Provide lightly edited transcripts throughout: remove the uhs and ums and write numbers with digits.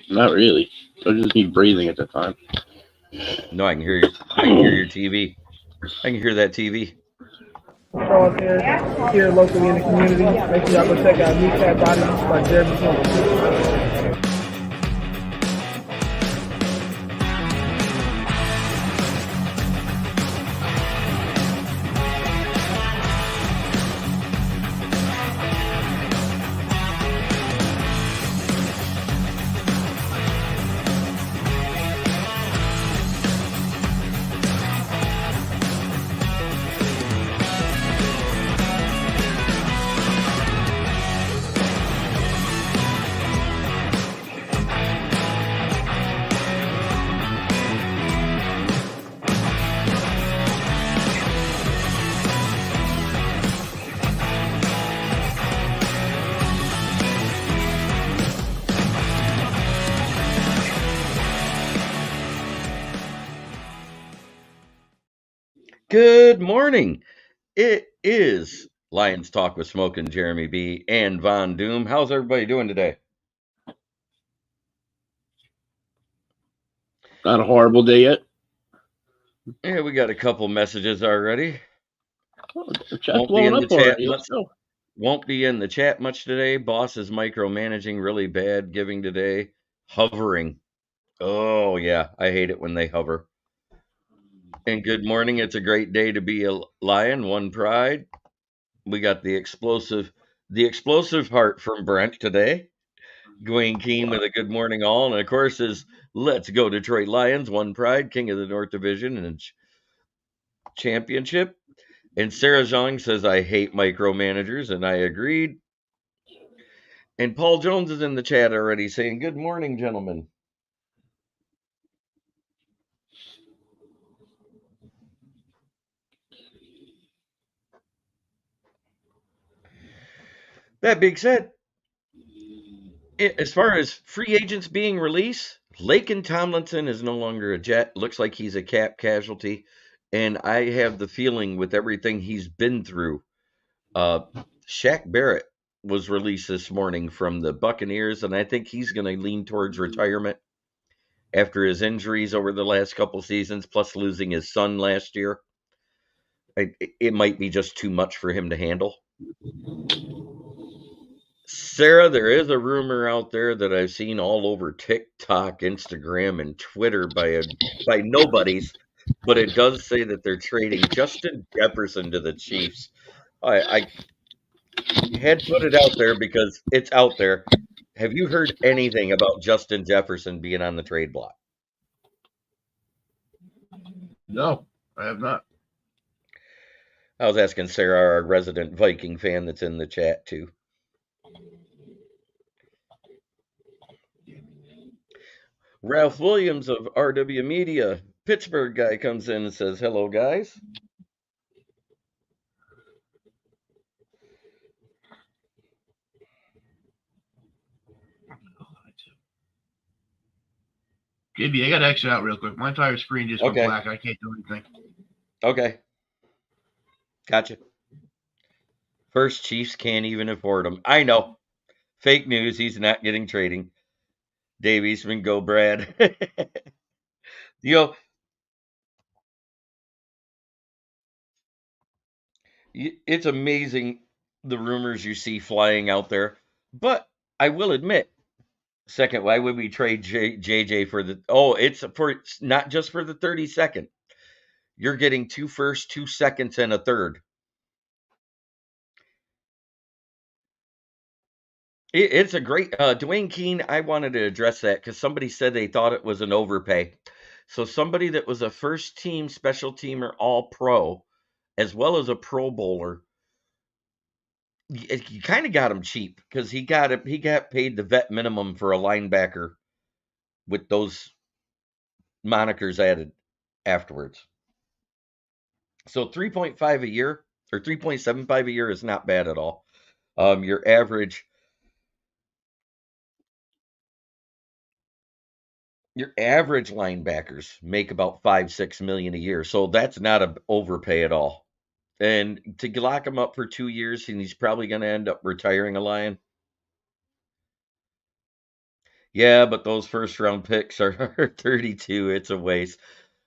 Not really. I just need breathing at the time. No, I can hear you. I can hear your TV. I can hear that TV. Show us here locally in the community. Make sure y'all go check out Meat Cat Body by Jeremy Tomlinson. Good morning. It is Lions Talk with Smoking, Jeremy B. and Von Doom. How's everybody doing today? Not a horrible day yet. Yeah, we got a couple messages already. Oh, the chat's blowing up already. Let's go. Won't be in the chat much today. Boss is micromanaging really bad, giving today. Hovering. Oh, yeah. I hate it when they hover. And good morning. It's a great day to be a lion. One pride. We got the explosive heart from Brent today. Dwayne Keene with a good morning all. And of course is Let's Go Detroit Lions. One pride. King of the North Division and championship. And Sarah Zhang says, I hate micromanagers. And I agreed. And Paul Jones is in the chat already saying, good morning, gentlemen. That being said, as far as free agents being released, Laken Tomlinson is no longer a Jet. Looks like he's a cap casualty. And I have the feeling with everything he's been through, Shaq Barrett was released this morning from the Buccaneers, and I think he's going to lean towards retirement after his injuries over the last couple seasons, plus losing his son last year. It might be just too much for him to handle. Sarah, there is a rumor out there that I've seen all over TikTok, Instagram, and Twitter by nobodies, but it does say that they're trading Justin Jefferson to the Chiefs. I had put it out there because it's out there. Have you heard anything about Justin Jefferson being on the trade block? No, I have not. I was asking Sarah, our resident Viking fan that's in the chat too. Ralph Williams of RW Media, Pittsburgh guy, comes in and says, hello, guys. JB, I got to exit out real quick. My entire screen just went black. I can't do anything. Okay. Gotcha. First, Chiefs can't even afford him. I know. Fake news. He's not getting trading. Dave Eastman, go Brad. It's amazing the rumors you see flying out there. But I will admit, second, why would we trade JJ for the... Oh, it's not just for the 32nd. You're getting 2 firsts, 2 seconds, and a third. It's a great... Dwayne Keene, I wanted to address that because somebody said they thought it was an overpay. So somebody that was a first-team special teamer all-pro, as well as a Pro Bowler, you kind of got him cheap because he got paid the vet minimum for a linebacker with those monikers added afterwards. So 3.5 a year or 3.75 a year is not bad at all. Your average linebackers make about 5-6 million a year, so that's not an overpay at all. And to lock him up for 2 years, and he's probably going to end up retiring a Lion. Yeah, but those first round picks are 32. It's a waste.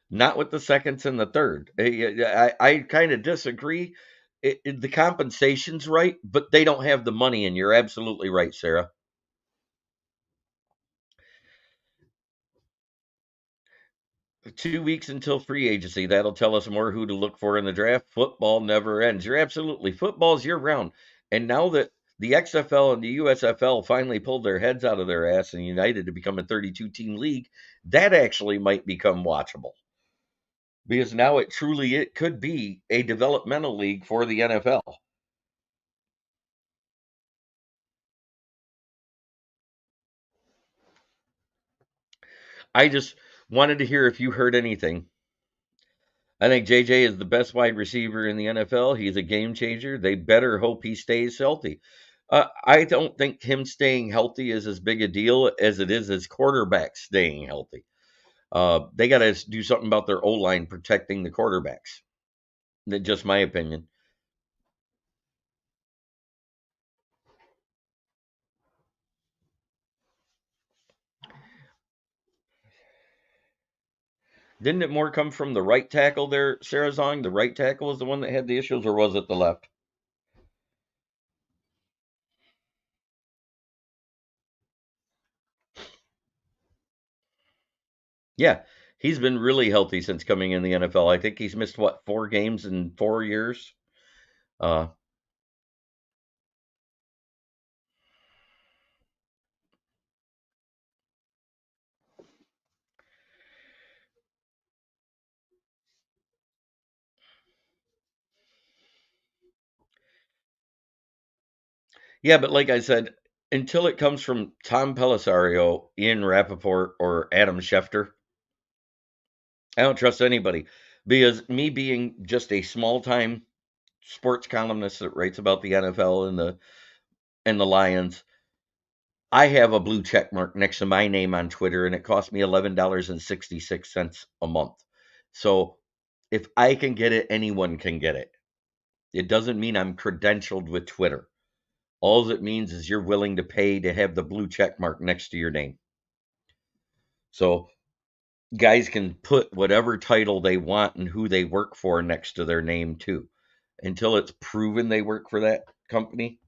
Not with the seconds and the third. I kind of disagree. The compensation's right, but they don't have the money, and you're absolutely right, Sarah. 2 weeks until free agency. That'll tell us more who to look for in the draft. Football never ends. You're absolutely football's year round. And now that the XFL and the USFL finally pulled their heads out of their ass and united to become a 32 team league, that actually might become watchable. Because now it could be a developmental league for the NFL. I just wanted to hear if you heard anything. I think JJ is the best wide receiver in the NFL. He's a game changer. They better hope he stays healthy. I don't think him staying healthy is as big a deal as it is his quarterback staying healthy. They got to do something about their O line protecting the quarterbacks. That's just my opinion. Didn't it more come from the right tackle there, Sarah Zong? The right tackle was the one that had the issues, or was it the left? Yeah, he's been really healthy since coming in the NFL. I think he's missed, what, 4 games in 4 years? Uh, yeah, but like I said, until it comes from Tom Pellisario, Ian Rappaport, or Adam Schefter, I don't trust anybody. Because me being just a small time sports columnist that writes about the NFL and the Lions, I have a blue check mark next to my name on Twitter, and it costs me $11.66 a month. So if I can get it, anyone can get it. It doesn't mean I'm credentialed with Twitter. All it means is you're willing to pay to have the blue check mark next to your name. So guys can put whatever title they want and who they work for next to their name too. Until it's proven they work for that company,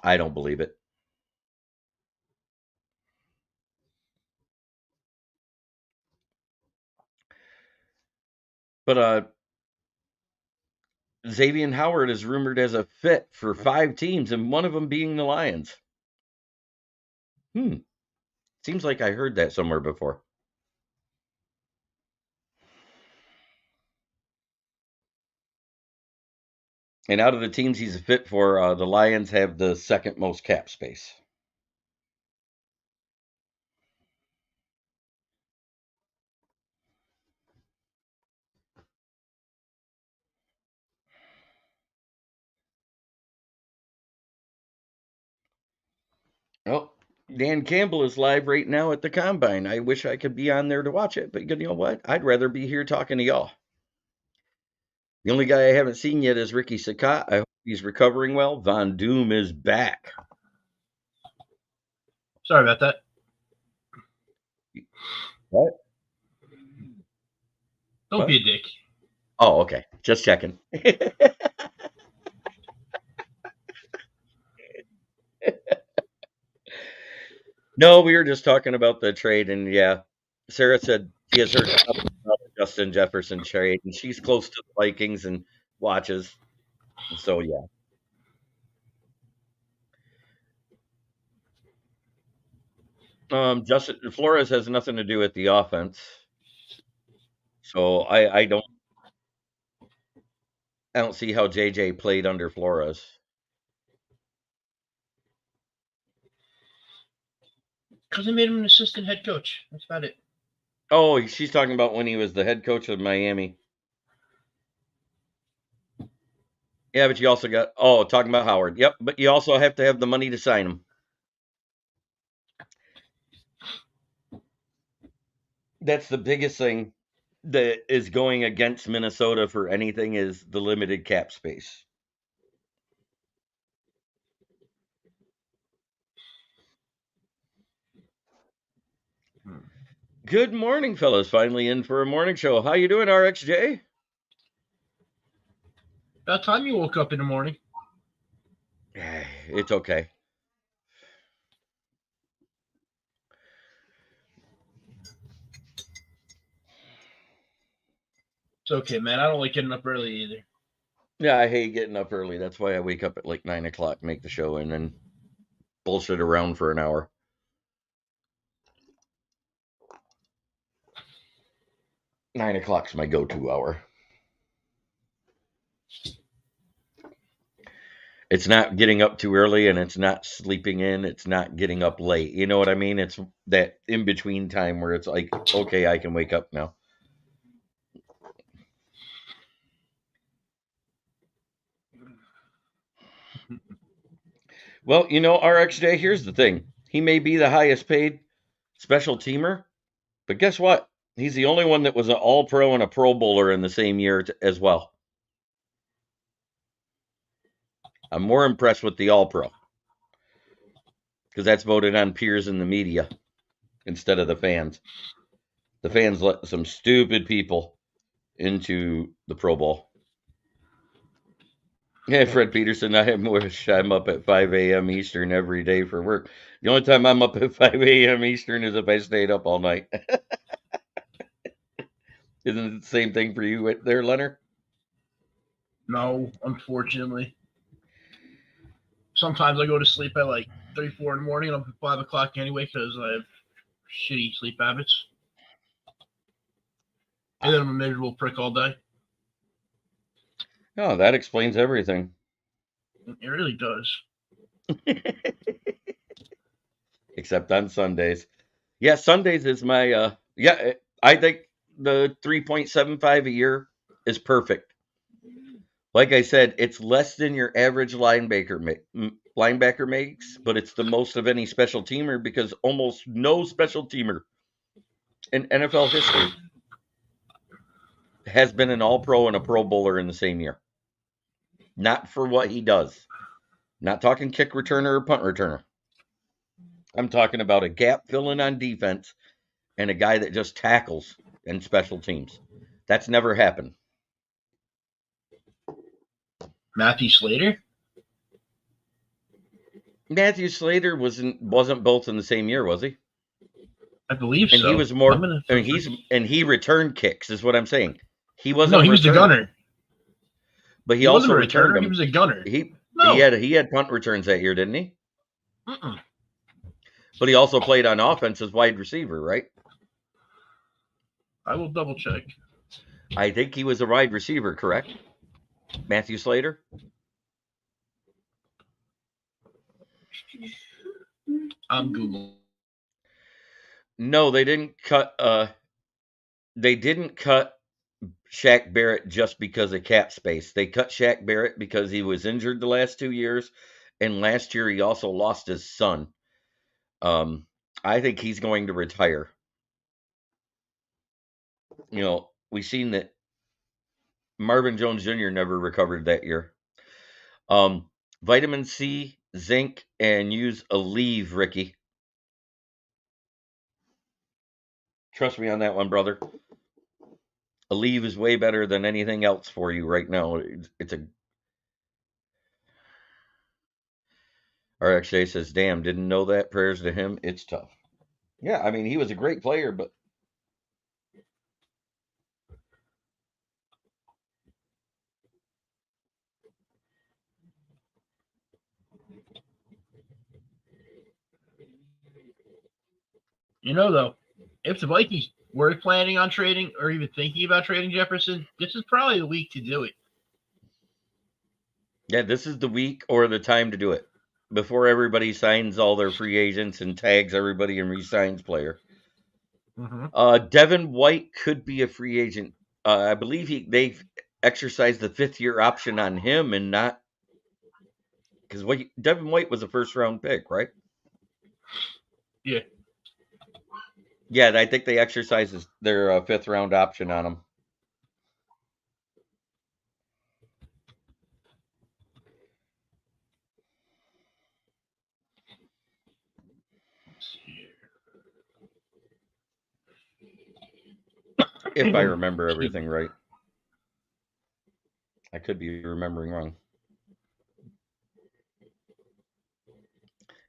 I don't believe it. But Xavier Howard is rumored as a fit for 5 teams, and one of them being the Lions. Seems like I heard that somewhere before. And out of the teams he's a fit for, the Lions have the second most cap space. Oh, Dan Campbell is live right now at the Combine. I wish I could be on there to watch it, but you know what? I'd rather be here talking to y'all. The only guy I haven't seen yet is Ricky Sakat. I hope he's recovering well. Von Doom is back. Sorry about that. What? Don't be a dick. Oh, okay. Just checking. No, we were just talking about the trade, and yeah, Sarah said she has heard about the Justin Jefferson trade, and she's close to the Vikings and watches. So yeah. Justin Flores has nothing to do with the offense, so I don't see how JJ played under Flores. Because they made him an assistant head coach. That's about it. Oh, she's talking about when he was the head coach of Miami. Yeah, but you also got talking about Howard. Yep, but you also have to have the money to sign him. That's the biggest thing that is going against Minnesota for anything is the limited cap space. Good morning, fellas. Finally in for a morning show. How you doing, RXJ? About time you woke up in the morning. It's okay. It's okay, man. I don't like getting up early either. Yeah, I hate getting up early. That's why I wake up at like 9 o'clock, make the show, and then bullshit around for an hour. 9 o'clock's my go-to hour. It's not getting up too early, and it's not sleeping in. It's not getting up late. You know what I mean? It's that in-between time where it's like, okay, I can wake up now. Well, you know, RXJ, here's the thing. He may be the highest paid special teamer, but guess what? He's the only one that was an All-Pro and a Pro Bowler in the same year as well. I'm more impressed with the All-Pro because that's voted on peers in the media instead of the fans. The fans let some stupid people into the Pro Bowl. Yeah, Fred Peterson, I wish I'm up at 5 a.m. Eastern every day for work. The only time I'm up at 5 a.m. Eastern is if I stayed up all night. Isn't it the same thing for you there, Leonard? No, unfortunately. Sometimes I go to sleep at like 3, 4 in the morning, and I'm up at 5 o'clock anyway because I have shitty sleep habits. And then I'm a miserable prick all day. Oh, that explains everything. It really does. Except on Sundays. Yeah, Sundays is my, I think the 3.75 a year is perfect. Like I said, it's less than your average linebacker makes, but it's the most of any special teamer because almost no special teamer in NFL history has been an All-Pro and a Pro Bowler in the same year. Not for what he does. Not talking kick returner or punt returner. I'm talking about a gap filling on defense and a guy that just tackles in special teams. That's never happened. Matthew Slater? Matthew Slater wasn't both in the same year, was he? I believe and so. He was more, and he returned kicks, is what I'm saying. He wasn't. No, he was the gunner. But he also returned them. He was a gunner. He had punt returns that year, didn't he? Mm-mm. But he also played on offense as wide receiver, right? I will double check. I think he was a wide receiver, correct? Matthew Slater? I'm Googling. No, they didn't cut Shaq Barrett just because of cap space. They cut Shaq Barrett because he was injured the last 2 years, and last year he also lost his son. I think he's going to retire. You know, we've seen that Marvin Jones Jr. never recovered that year. Vitamin C, zinc, and use Aleve, Ricky. Trust me on that one, brother. Aleve is way better than anything else for you right now. It's a... RXJ says, damn, didn't know that. Prayers to him. It's tough. Yeah, I mean, he was a great player, but... You know, though, if the Vikings were planning on trading or even thinking about trading Jefferson, this is probably the week to do it. Yeah, this is the week or the time to do it. Before everybody signs all their free agents and tags everybody and re-signs player. Mm-hmm. Devin White could be a free agent. I believe they've exercised the 5th-year option on him and not... Because Devin White was a first-round pick, right? Yeah. Yeah, I think they exercised their 5th-round option on him. if I remember everything right. I could be remembering wrong.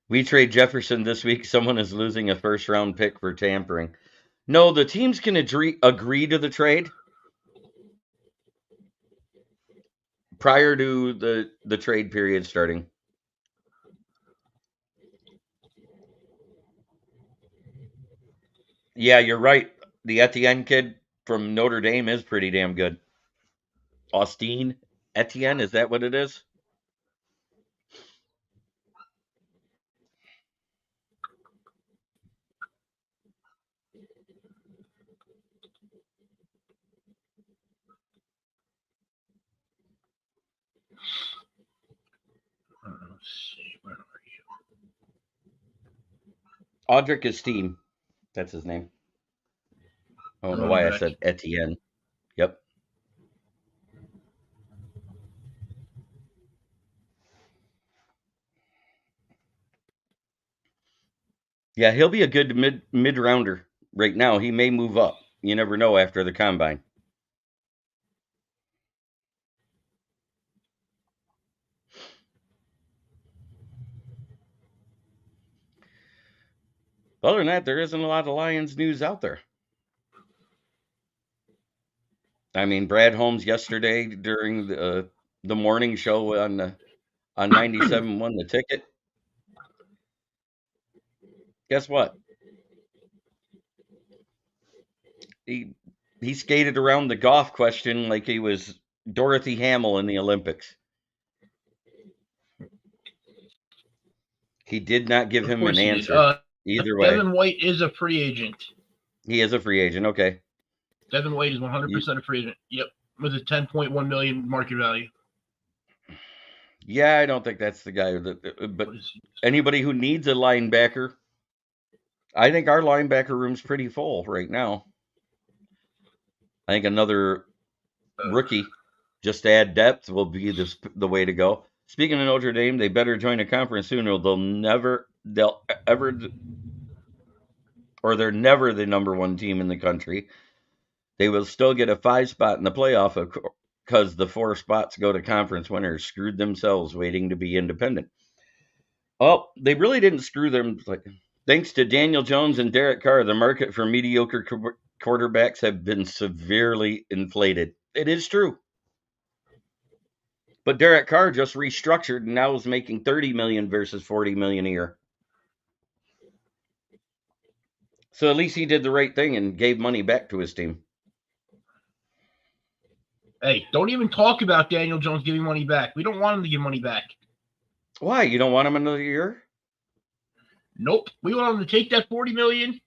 We trade Jefferson this week. Someone is losing a first-round pick for tampering. No, the teams can agree to the trade prior to the trade period starting. Yeah, you're right. The Etienne kid from Notre Dame is pretty damn good. Austin Etienne, is that what it is? Let's see, where are you? Audric Estime. That's his name. I don't know why I said Etienne. Yep. Yeah, he'll be a good mid rounder right now. He may move up. You never know after the combine. Other than that, there isn't a lot of Lions news out there. I mean, Brad Holmes yesterday during the morning show on 97 won the ticket. Guess what? He skated around the golf question like he was Dorothy Hamill in the Olympics. He did not give him an answer either way. Devin White is a free agent. He is a free agent. Okay. Devin White is 100% a free agent. Yep, with a 10.1 million market value. Yeah, I don't think that's the guy. But anybody who needs a linebacker, I think our linebacker room's pretty full right now. I think another rookie, just to add depth, will be the way to go. Speaking of Notre Dame, they better join a conference soon, or they're never the number one team in the country. They will still get a 5 spot in the playoff because the 4 spots go to conference winners. Screwed themselves waiting to be independent. Oh, they really didn't screw them. Thanks to Daniel Jones and Derek Carr, the market for mediocre quarterbacks have been severely inflated. It is true. But Derek Carr just restructured and now is making $30 million versus $40 million a year. So at least he did the right thing and gave money back to his team. Hey, don't even talk about Daniel Jones giving money back. We don't want him to give money back. Why? You don't want him another year? Nope. We want him to take that $40 million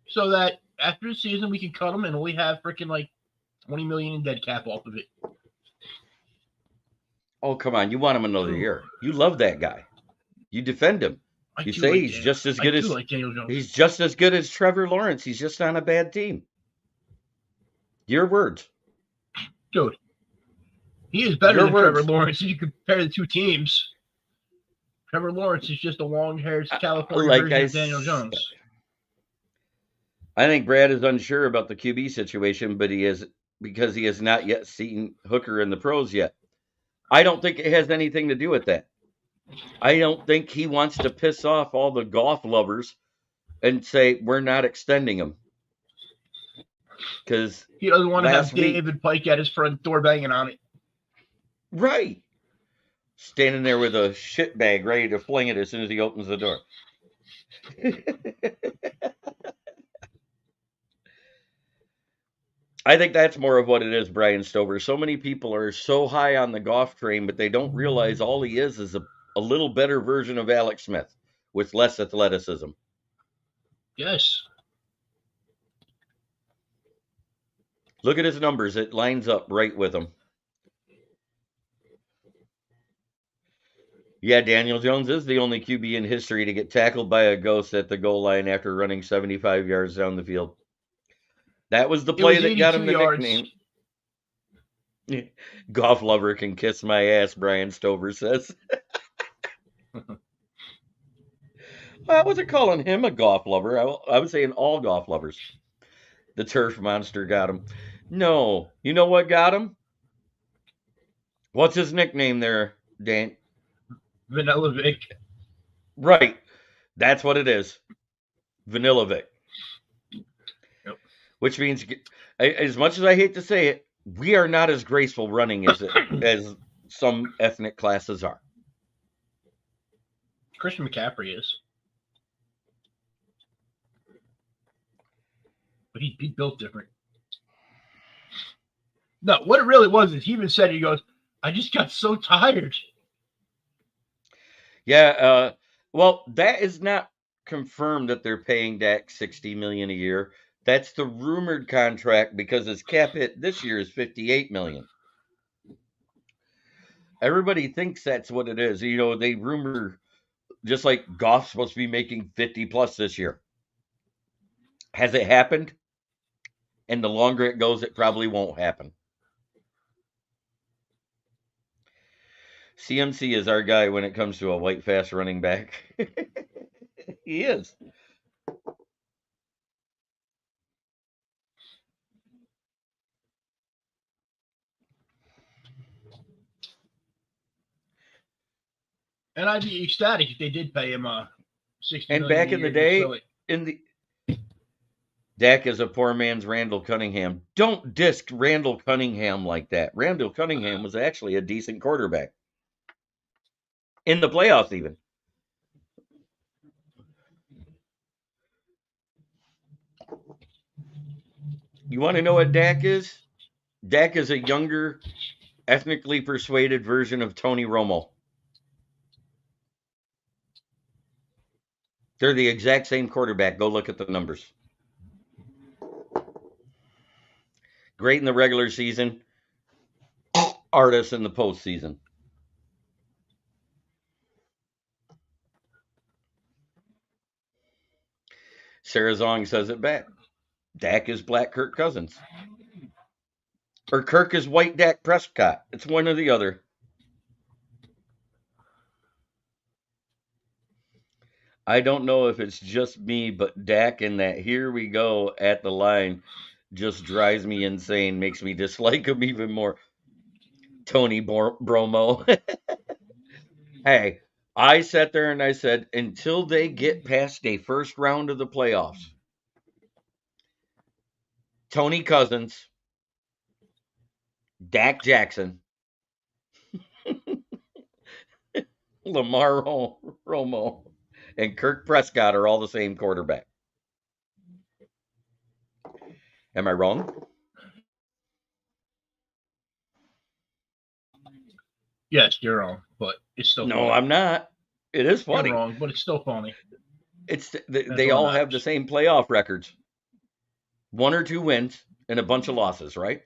so that after the season we can cut him and only have freaking like $20 million in dead cap off of it. Oh, come on. You want him another year. You love that guy. You defend him. You say he's just as good as Daniel Jones. He's just as good as Trevor Lawrence. He's just on a bad team. Your words. Dude. He is better than Trevor Lawrence if you compare the two teams. Trevor Lawrence is just a long-haired California version of Daniel Jones. I think Brad is unsure about the QB situation, but because he has not yet seen Hooker in the pros yet. I don't think it has anything to do with that. I don't think he wants to piss off all the golf lovers and say we're not extending him. Because he doesn't want to have David Pike at his front door banging on it. Right. Standing there with a shit bag ready to fling it as soon as he opens the door. I think that's more of what it is, Brian Stover. So many people are so high on the golf train, but they don't realize all he is a little better version of Alex Smith with less athleticism. Yes. Look at his numbers. It lines up right with him. Yeah, Daniel Jones is the only QB in history to get tackled by a ghost at the goal line after running 75 yards down the field. That was the play that got him the nickname. Golf lover can kiss my ass, Brian Stover says. I wasn't calling him a golf lover. I was saying all golf lovers. The turf monster got him. No. You know what got him? What's his nickname there, Dan? Vanilla Vic. Right. That's what it is. Vanilla Vic. Yep. Which means, as much as I hate to say it, we are not as graceful running as some ethnic classes are. Christian McCaffrey is. But he built different. No, what it really was is he even said, he goes, I just got so tired. Yeah, well, that is not confirmed that they're paying Dak $60 million a year. That's the rumored contract because his cap hit this year is $58 million. Everybody thinks that's what it is. You know, they rumor just like Goff's supposed to be making 50 plus this year. Has it happened? And the longer it goes, it probably won't happen. CMC is our guy when it comes to a white, fast running back. He is. And I'd be ecstatic if they did pay him $60 and million back in the day, Dak is a poor man's Randall Cunningham. Don't disc Randall Cunningham like that. Randall Cunningham was actually a decent quarterback. In the playoffs, even. You want to know what Dak is? Dak is a younger, ethnically persuaded version of Tony Romo. They're the exact same quarterback. Go look at the numbers. Great in the regular season. Artists in the postseason. Sarah Zong says it back. Dak is black Kirk Cousins. Or Kirk is white Dak Prescott. It's one or the other. I don't know if it's just me, but Dak and that here we go at the line just drives me insane, makes me dislike him even more. Tony Bromo. Hey, I sat there and I said, until they get past a first round of the playoffs, Tony Cousins, Dak Jackson, Lamar Romo, and Kirk Prescott are all the same quarterback. Am I wrong? Yes, you're wrong, but it's still funny. I'm not. It is funny. You're wrong, but it's still funny. It's they all have the same playoff records. 1 or 2 wins and a bunch of losses, right?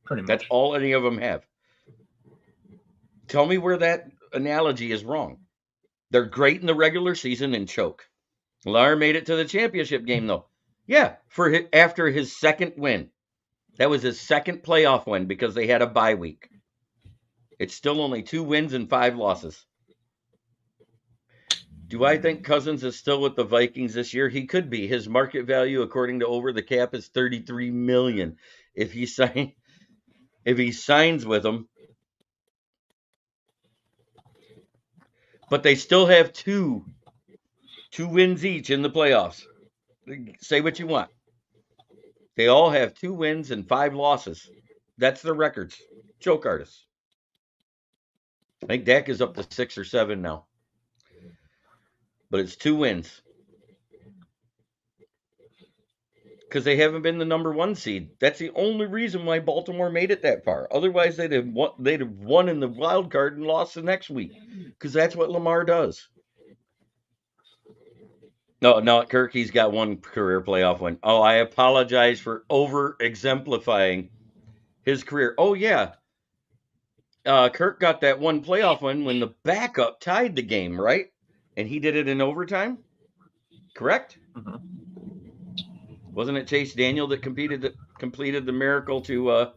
Pretty much. That's all any of them have. Tell me where that analogy is wrong. They're great in the regular season and choke. Lar made it to the championship game, though. Yeah, after his second win. That was his second playoff win because they had a bye week. It's still only 2 wins and 5 losses. Do I think Cousins is still with the Vikings this year? He could be. His market value, according to Over the Cap, is $33 million. If he signs with them. But they still have two wins each in the playoffs. Say what you want. They all have 2 wins and 5 losses. That's their records. Choke artists. I think Dak is up to 6 or 7 now. But it's 2 wins. Because they haven't been the number 1 seed. That's the only reason why Baltimore made it that far. Otherwise, they'd have won in the wild card and lost the next week. Because that's what Lamar does. No, Kirk, he's got 1 career playoff win. Oh, I apologize for over-exemplifying his career. Oh, yeah. Kirk got that 1 playoff win when the backup tied the game, right? And he did it in overtime? Correct? Mm-hmm. Wasn't it Chase Daniel that completed the miracle to...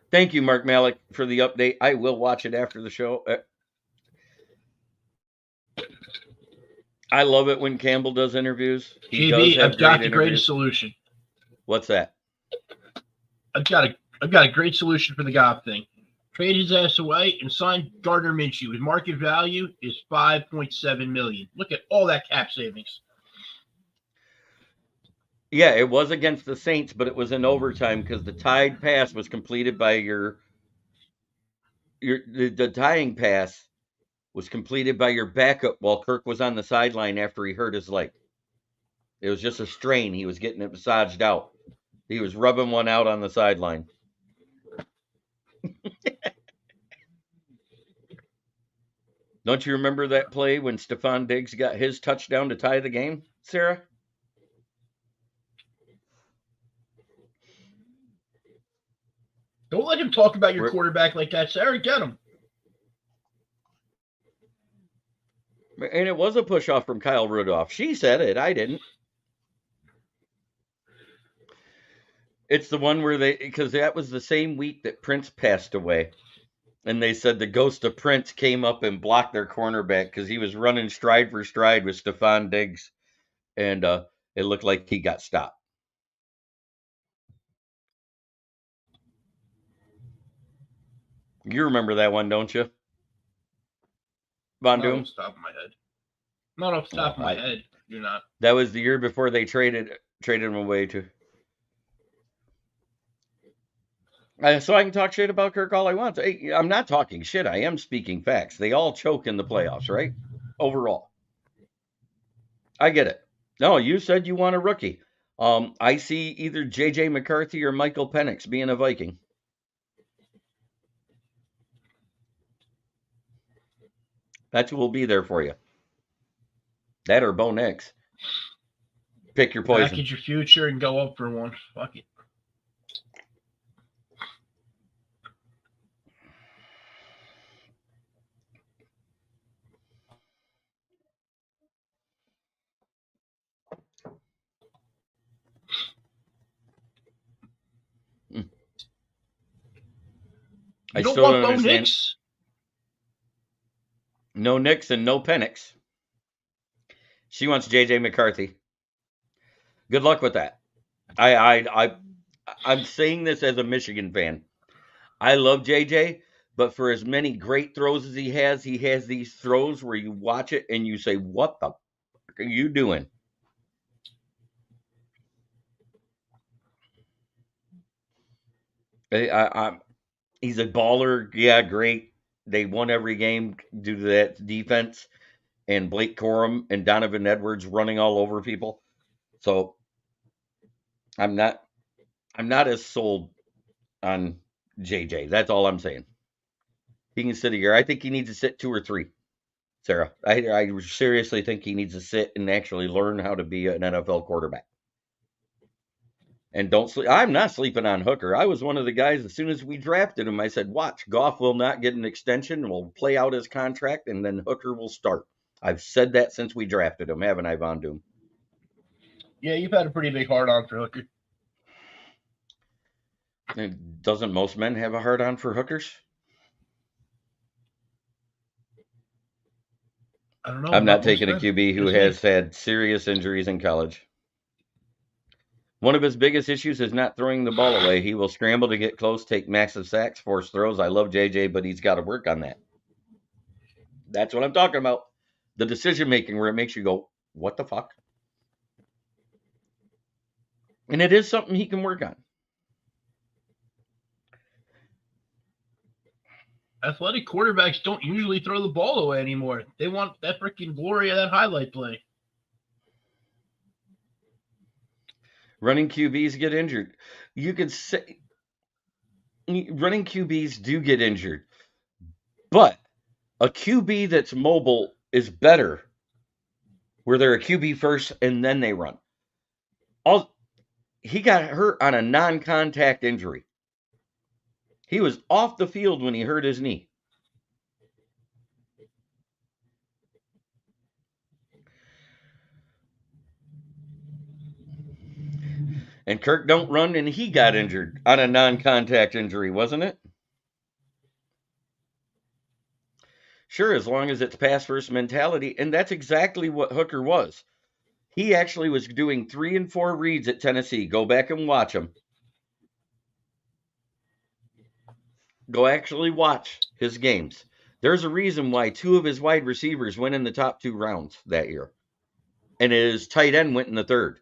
Thank you, Mark Malik, for the update. I will watch it after the show. I love it when Campbell does interviews. He does have I've got the greatest solution. What's that? I've got a great solution for the Goff thing. Trade his ass away and sign Gardner Minshew. His market value is $5.7 million. Look at all that cap savings. Yeah, it was against the Saints, but it was in overtime because the tied pass was completed by the tying pass was completed by your backup while Kirk was on the sideline after he hurt his leg. It was just a strain. He was getting it massaged out. He was rubbing one out on the sideline. Don't you remember that play when Stephon Diggs got his touchdown to tie the game, Sarah? Don't let him talk about your quarterback like that, Sarah. Get him. And it was a push-off from Kyle Rudolph. She said it. I didn't. It's the one where because that was the same week that Prince passed away. And they said the ghost of Prince came up and blocked their cornerback because he was running stride for stride with Stephon Diggs. And it looked like he got stopped. You remember that one, don't you? Von Doom? Not off the top of my head. Not off the top of my head. You're not. That was the year before they traded him away to. So I can talk shit about Kirk all I want. I'm not talking shit. I am speaking facts. They all choke in the playoffs, right? Overall. I get it. No, you said you want a rookie. I see either J.J. McCarthy or Michael Penix being a Viking. That's who will be there for you. That or Bo Nix. Pick your poison. Package your future and go up for one. Fuck it. I still don't understand. Nix? No Nix and no Penix. She wants J.J. McCarthy. Good luck with that. I'm saying this as a Michigan fan. I love J.J., but for as many great throws as he has these throws where you watch it and you say, what the fuck are you doing? He's a baller. Yeah, great. They won every game due to that defense and Blake Corum and Donovan Edwards running all over people. So I'm not as sold on JJ. That's all I'm saying. He can sit a year. I think he needs to sit 2 or 3. Sarah, I seriously think he needs to sit and actually learn how to be an NFL quarterback. And don't sleep. I'm not sleeping on Hooker. I was one of the guys, as soon as we drafted him, I said, watch, Goff will not get an extension. We'll play out his contract, and then Hooker will start. I've said that since we drafted him, haven't I, Von Doom? Yeah, you've had a pretty big hard-on for Hooker. And doesn't most men have a hard-on for hookers? I don't know. I'm not taking a QB who has had serious injuries in college. One of his biggest issues is not throwing the ball away. He will scramble to get close, take massive sacks, force throws. I love JJ, but he's got to work on that. That's what I'm talking about. The decision-making where it makes you go, what the fuck? And it is something he can work on. Athletic quarterbacks don't usually throw the ball away anymore. They want that freaking glory of that highlight play. Running QBs get injured. You could say running QBs do get injured, but a QB that's mobile is better where they're a QB first and then they run. He got hurt on a non-contact injury. He was off the field when he hurt his knee. And Kirk don't run, and he got injured on a non-contact injury, wasn't it? Sure, as long as it's pass first mentality. And that's exactly what Hooker was. He actually was doing 3 and 4 reads at Tennessee. Go back and watch him. Go actually watch his games. There's a reason why 2 of his wide receivers went in the top 2 rounds that year. And his tight end went in the 3rd.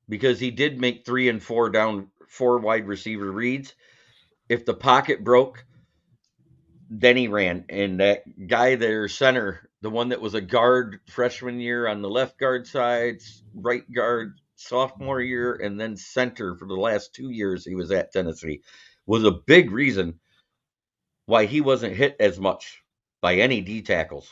Because he did make 3 and 4 down 4 wide receiver reads. If the pocket broke, then he ran. And that guy there, center, the one that was a guard freshman year on the left guard side, right guard sophomore year, and then center for the last 2 years he was at Tennessee, was a big reason why he wasn't hit as much by any D tackles.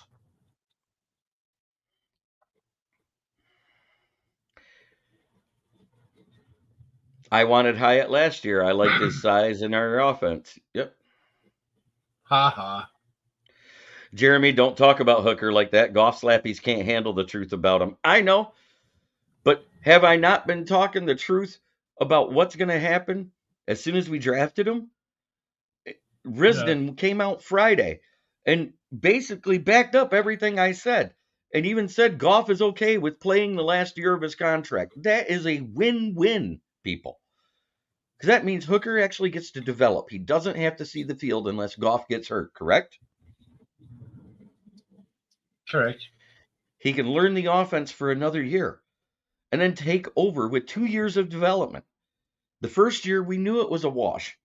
I wanted Hyatt last year. I liked his size and our offense. Yep. Ha ha. Jeremy, don't talk about Hooker like that. Golf slappies can't handle the truth about him. I know. But have I not been talking the truth about what's going to happen as soon as we drafted him? Risden came out Friday and basically backed up everything I said, and even said Goff is okay with playing the last year of his contract. That is a win-win, people. Because that means Hooker actually gets to develop. He doesn't have to see the field unless Goff gets hurt, correct? Correct. He can learn the offense for another year and then take over with 2 years of development. The first year, we knew it was a wash.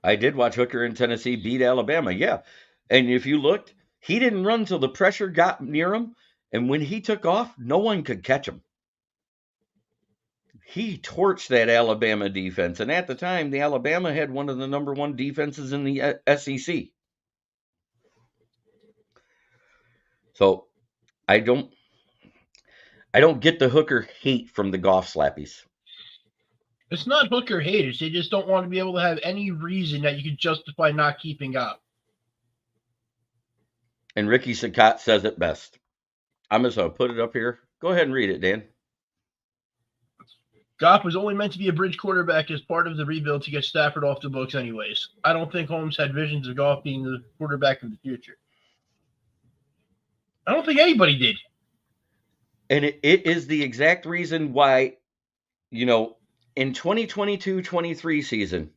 I did watch Hooker in Tennessee beat Alabama, yeah. And if you looked, he didn't run till the pressure got near him. And when he took off, no one could catch him. He torched that Alabama defense. And at the time, the Alabama had one of the number 1 defenses in the SEC. So I don't get the Hooker hate from the Goff slappies. It's not Hooker haters. They just don't want to be able to have any reason that you could justify not keeping up. And Ricky Sakat says it best. I'm just going to put it up here. Go ahead and read it, Dan. Goff was only meant to be a bridge quarterback as part of the rebuild to get Stafford off the books anyways. I don't think Holmes had visions of Goff being the quarterback of the future. I don't think anybody did. And it is the exact reason why, in 2022-23 season,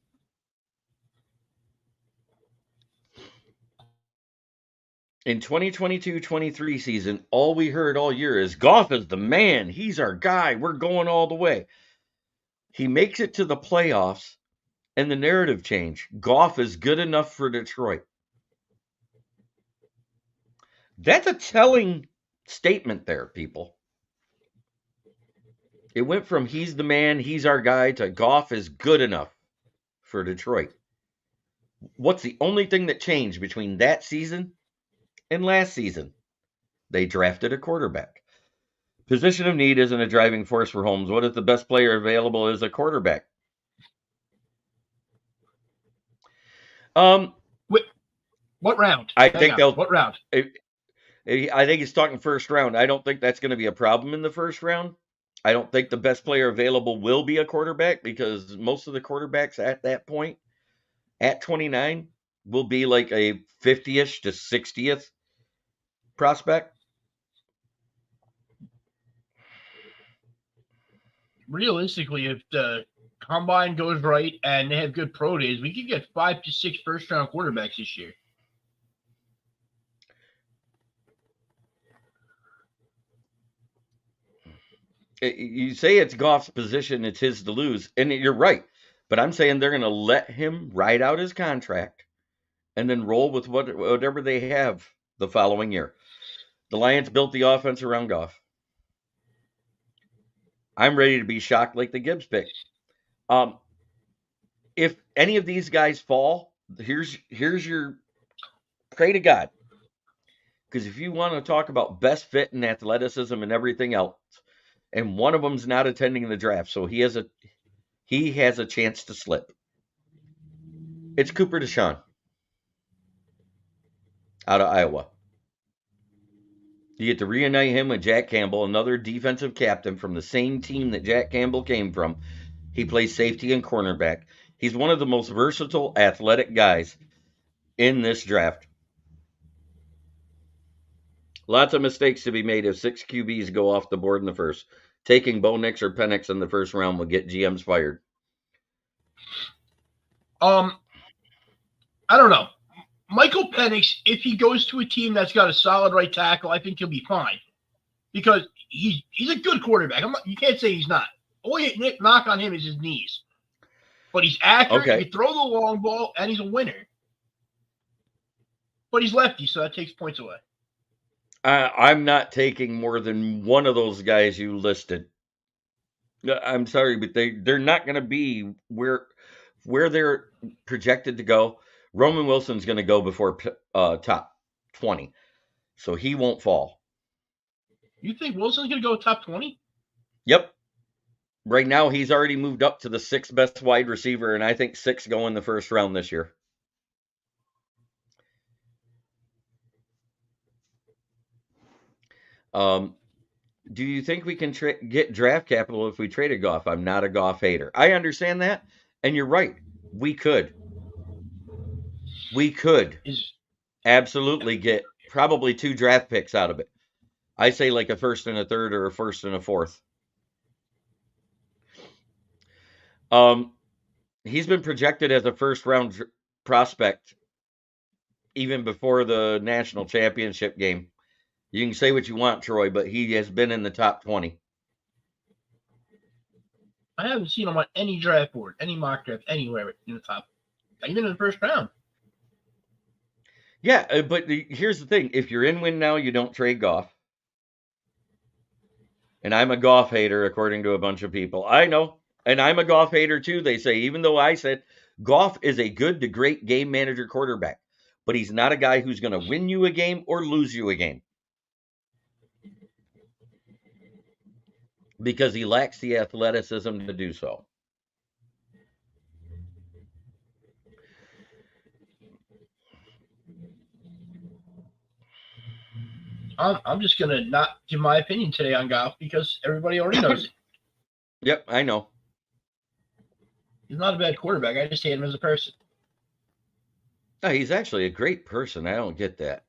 all we heard all year is Goff is the man. He's our guy. We're going all the way. He makes it to the playoffs, and the narrative change. Goff is good enough for Detroit. That's a telling statement there, people. It went from he's the man, he's our guy, to Goff is good enough for Detroit. What's the only thing that changed between that season and last season? They drafted a quarterback. Position of need isn't a driving force for Holmes. What if the best player available is a quarterback? What round? What round? I think he's talking first round. I don't think that's going to be a problem in the first round. I don't think the best player available will be a quarterback, because most of the quarterbacks at that point, at 29, will be like a 50th to 60th prospect. Realistically, if the combine goes right and they have good pro days, we could get 5 to 6 first-round quarterbacks this year. You say it's Goff's position, it's his to lose, and you're right. But I'm saying they're going to let him ride out his contract and then roll with whatever they have the following year. The Lions built the offense around Goff. I'm ready to be shocked like the Gibbs pick. If any of these guys fall, here's your pray to God. Because if you want to talk about best fit and athleticism and everything else, and one of them's not attending the draft, so he has a chance to slip. It's Cooper DeShawn out of Iowa. You get to reunite him with Jack Campbell, another defensive captain from the same team that Jack Campbell came from. He plays safety and cornerback. He's one of the most versatile, athletic guys in this draft. Lots of mistakes to be made if 6 QBs go off the board in the first. Taking Bo Nix or Penix in the first round will get GMs fired. I don't know. Michael Penix, if he goes to a team that's got a solid right tackle, I think he'll be fine because he's a good quarterback. You can't say he's not. Only knock on him is his knees, but he's accurate. Okay. He can throw the long ball, and he's a winner. But he's lefty, so that takes points away. I'm not taking more than one of those guys you listed. I'm sorry, but they're not going to be where they're projected to go. Roman Wilson's going to go before top 20, so he won't fall. You think Wilson's going to go top 20? Yep. Right now, he's already moved up to the 6th best wide receiver, and I think 6 go in the first round this year. Do you think we can get draft capital if we traded Goff? I'm not a Goff hater. I understand that, and you're right. We could. Absolutely get probably 2 draft picks out of it. I say like a first and a third or a first and a fourth. He's been projected as a first-round prospect even before the national championship game. You can say what you want, Troy, but he has been in the top 20. I haven't seen him on any draft board, any mock draft, anywhere in the top, even in the first round. Yeah, but here's the thing. If you're in win now, you don't trade Goff. And I'm a Goff hater, according to a bunch of people. I know. And I'm a Goff hater, too, they say, even though I said Goff is a good to great game manager quarterback. But he's not a guy who's going to win you a game or lose you a game. Because he lacks the athleticism to do so. I'm just going to not give my opinion today on Goff because everybody already knows it. Yep, I know. He's not a bad quarterback. I just hate him as a person. No, he's actually a great person. I don't get that.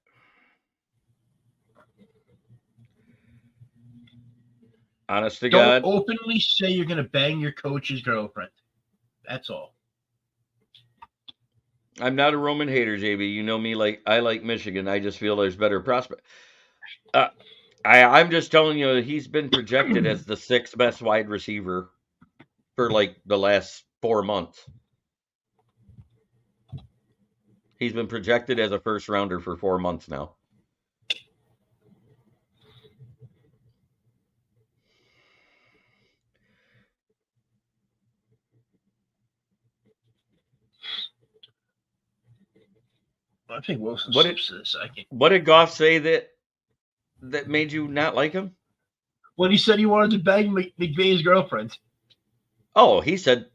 Honest to God. Don't openly say you're going to bang your coach's girlfriend. That's all. I'm not a Roman hater, JB. You know me, like I like Michigan. I just feel there's better prospects. I'm just telling you, he's been projected as the 6th best wide receiver for like the last 4 months. He's been projected as a first rounder for 4 months now. I think Wilson slips to the second. What did Goff say that made you not like him? When he said he wanted to bang McVay's girlfriend. Oh, he said,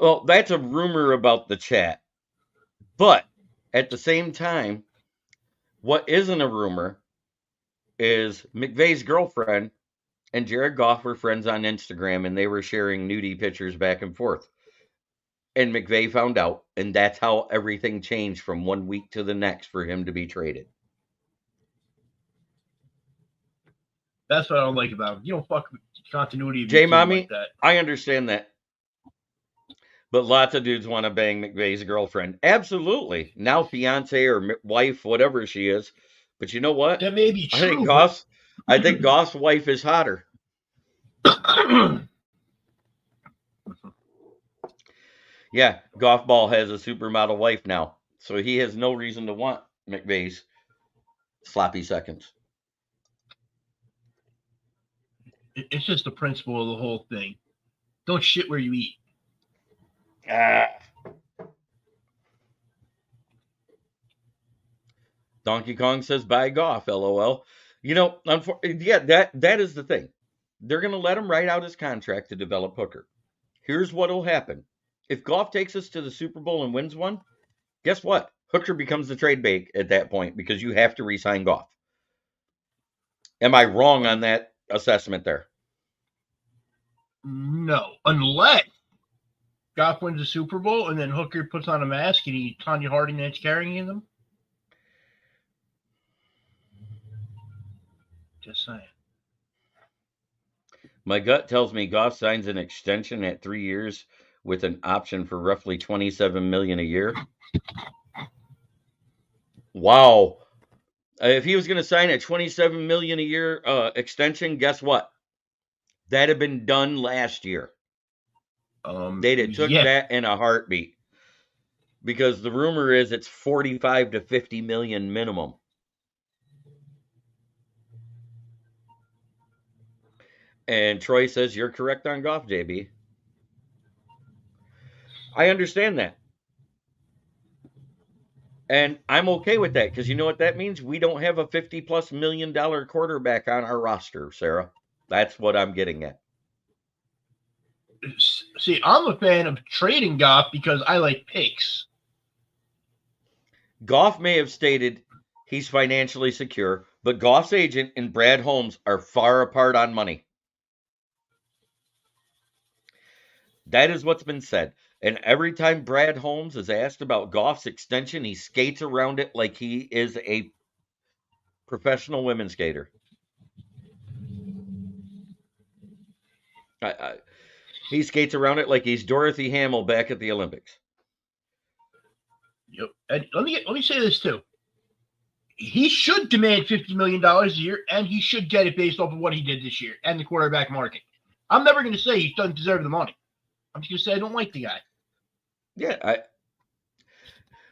well, that's a rumor about the chat. But at the same time, what isn't a rumor is McVay's girlfriend and Jared Goff were friends on Instagram, and they were sharing nudie pictures back and forth. And McVay found out, and that's how everything changed from 1 week to the next for him to be traded. That's what I don't like about him. You don't fuck with continuity of J-Mommy, like that. I understand that. But lots of dudes want to bang McVay's girlfriend. Absolutely. Now fiance or wife, whatever she is. But you know what? That may be true. I think Goff's wife is hotter. Yeah, Golf Ball has a supermodel wife now. So he has no reason to want McVay's sloppy seconds. It's just the principle of the whole thing. Don't shit where you eat. Donkey Kong says, "Bye, Goff." LOL. You know, yeah, that is the thing. They're going to let him write out his contract to develop Hooker. Here's what will happen. If Goff takes us to the Super Bowl and wins one, guess what? Hooker becomes the trade bait at that point because you have to re-sign Goff. Am I wrong on that assessment there? No, unless Goff wins the Super Bowl and then Hooker puts on a mask and he Tanya Harding that's carrying them. Just saying. My gut tells me Goff signs an extension at 3 years with an option for roughly $27 million a year. Wow. If he was going to sign a $27 million a year extension, guess what? That had been done last year. They'd have took that in a heartbeat. Because the rumor is it's 45 to 50 million minimum. And Troy says you're correct on Goff, JB. I understand that. And I'm okay with that because you know what that means? We don't have a $50+ million quarterback on our roster, Sarah. That's what I'm getting at. See, I'm a fan of trading Goff because I like picks. Goff may have stated he's financially secure, but Goff's agent and Brad Holmes are far apart on money. That is what's been said. And every time Brad Holmes is asked about Goff's extension, he skates around it like he is a professional women's skater. He skates around it like he's Dorothy Hamill back at the Olympics. Yep. And let me say this too. He should demand $50 million a year, and he should get it based off of what he did this year and the quarterback market. I'm never going to say he doesn't deserve the money. I'm just going to say I don't like the guy. Yeah,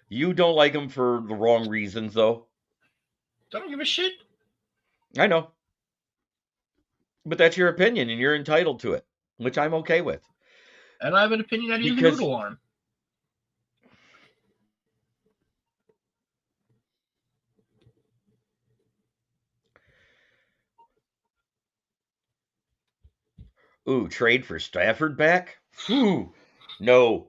you don't like him for the wrong reasons, though. I don't give a shit. I know. But that's your opinion, and you're entitled to it, which I'm okay with. And I have an opinion that he's a noodle arm. Ooh, trade for Stafford back? Ooh, no.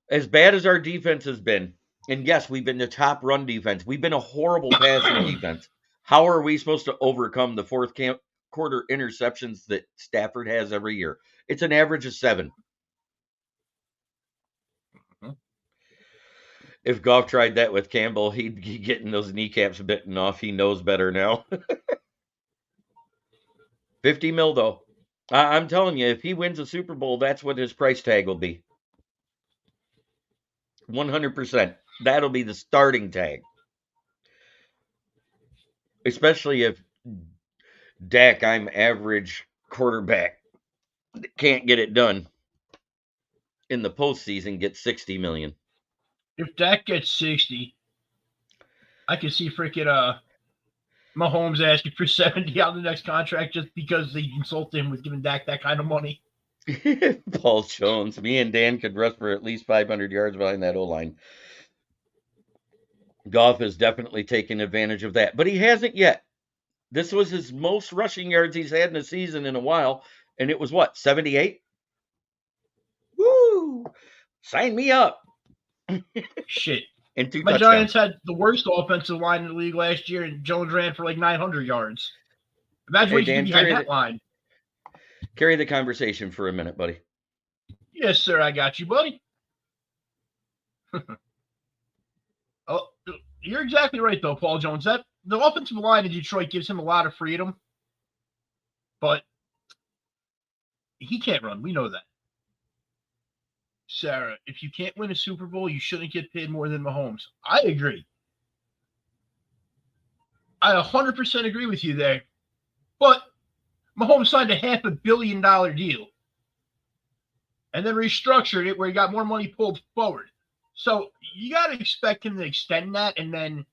As bad as our defense has been, and yes, we've been the top run defense. We've been a horrible passing defense. How are we supposed to overcome the fourth quarter interceptions that Stafford has every year? It's an average of 7. If Goff tried that with Campbell, he'd be getting those kneecaps bitten off. He knows better now. 50 mil, though. I'm telling you, if he wins a Super Bowl, that's what his price tag will be. 100%. That'll be the starting tag. Especially if Dak, I'm average quarterback, can't get it done in the postseason, gets 60 million. If Dak gets 60, I can see freaking Mahomes asking for 70 on the next contract just because they insulted him with giving Dak that kind of money. Paul Jones, me and Dan could rush for at least 500 yards behind that O-line. Goff has definitely taken advantage of that, but he hasn't yet. This was his most rushing yards he's had in a season in a while, and it was what, 78? Woo! Sign me up. Shit. And 2 My touchdowns. Giants had the worst offensive line in the league last year, and Jones ran for like 900 yards. Imagine what you do behind that line. Carry the conversation for a minute, buddy. Yes, sir. I got you, buddy. Oh, you're exactly right, though, Paul Jones. That the offensive line in Detroit gives him a lot of freedom, but he can't run. We know that. Sarah, if you can't win a Super Bowl, you shouldn't get paid more than Mahomes. I agree. I 100% agree with you there. But Mahomes signed a $500 million deal and then restructured it where he got more money pulled forward. So you got to expect him to extend that and then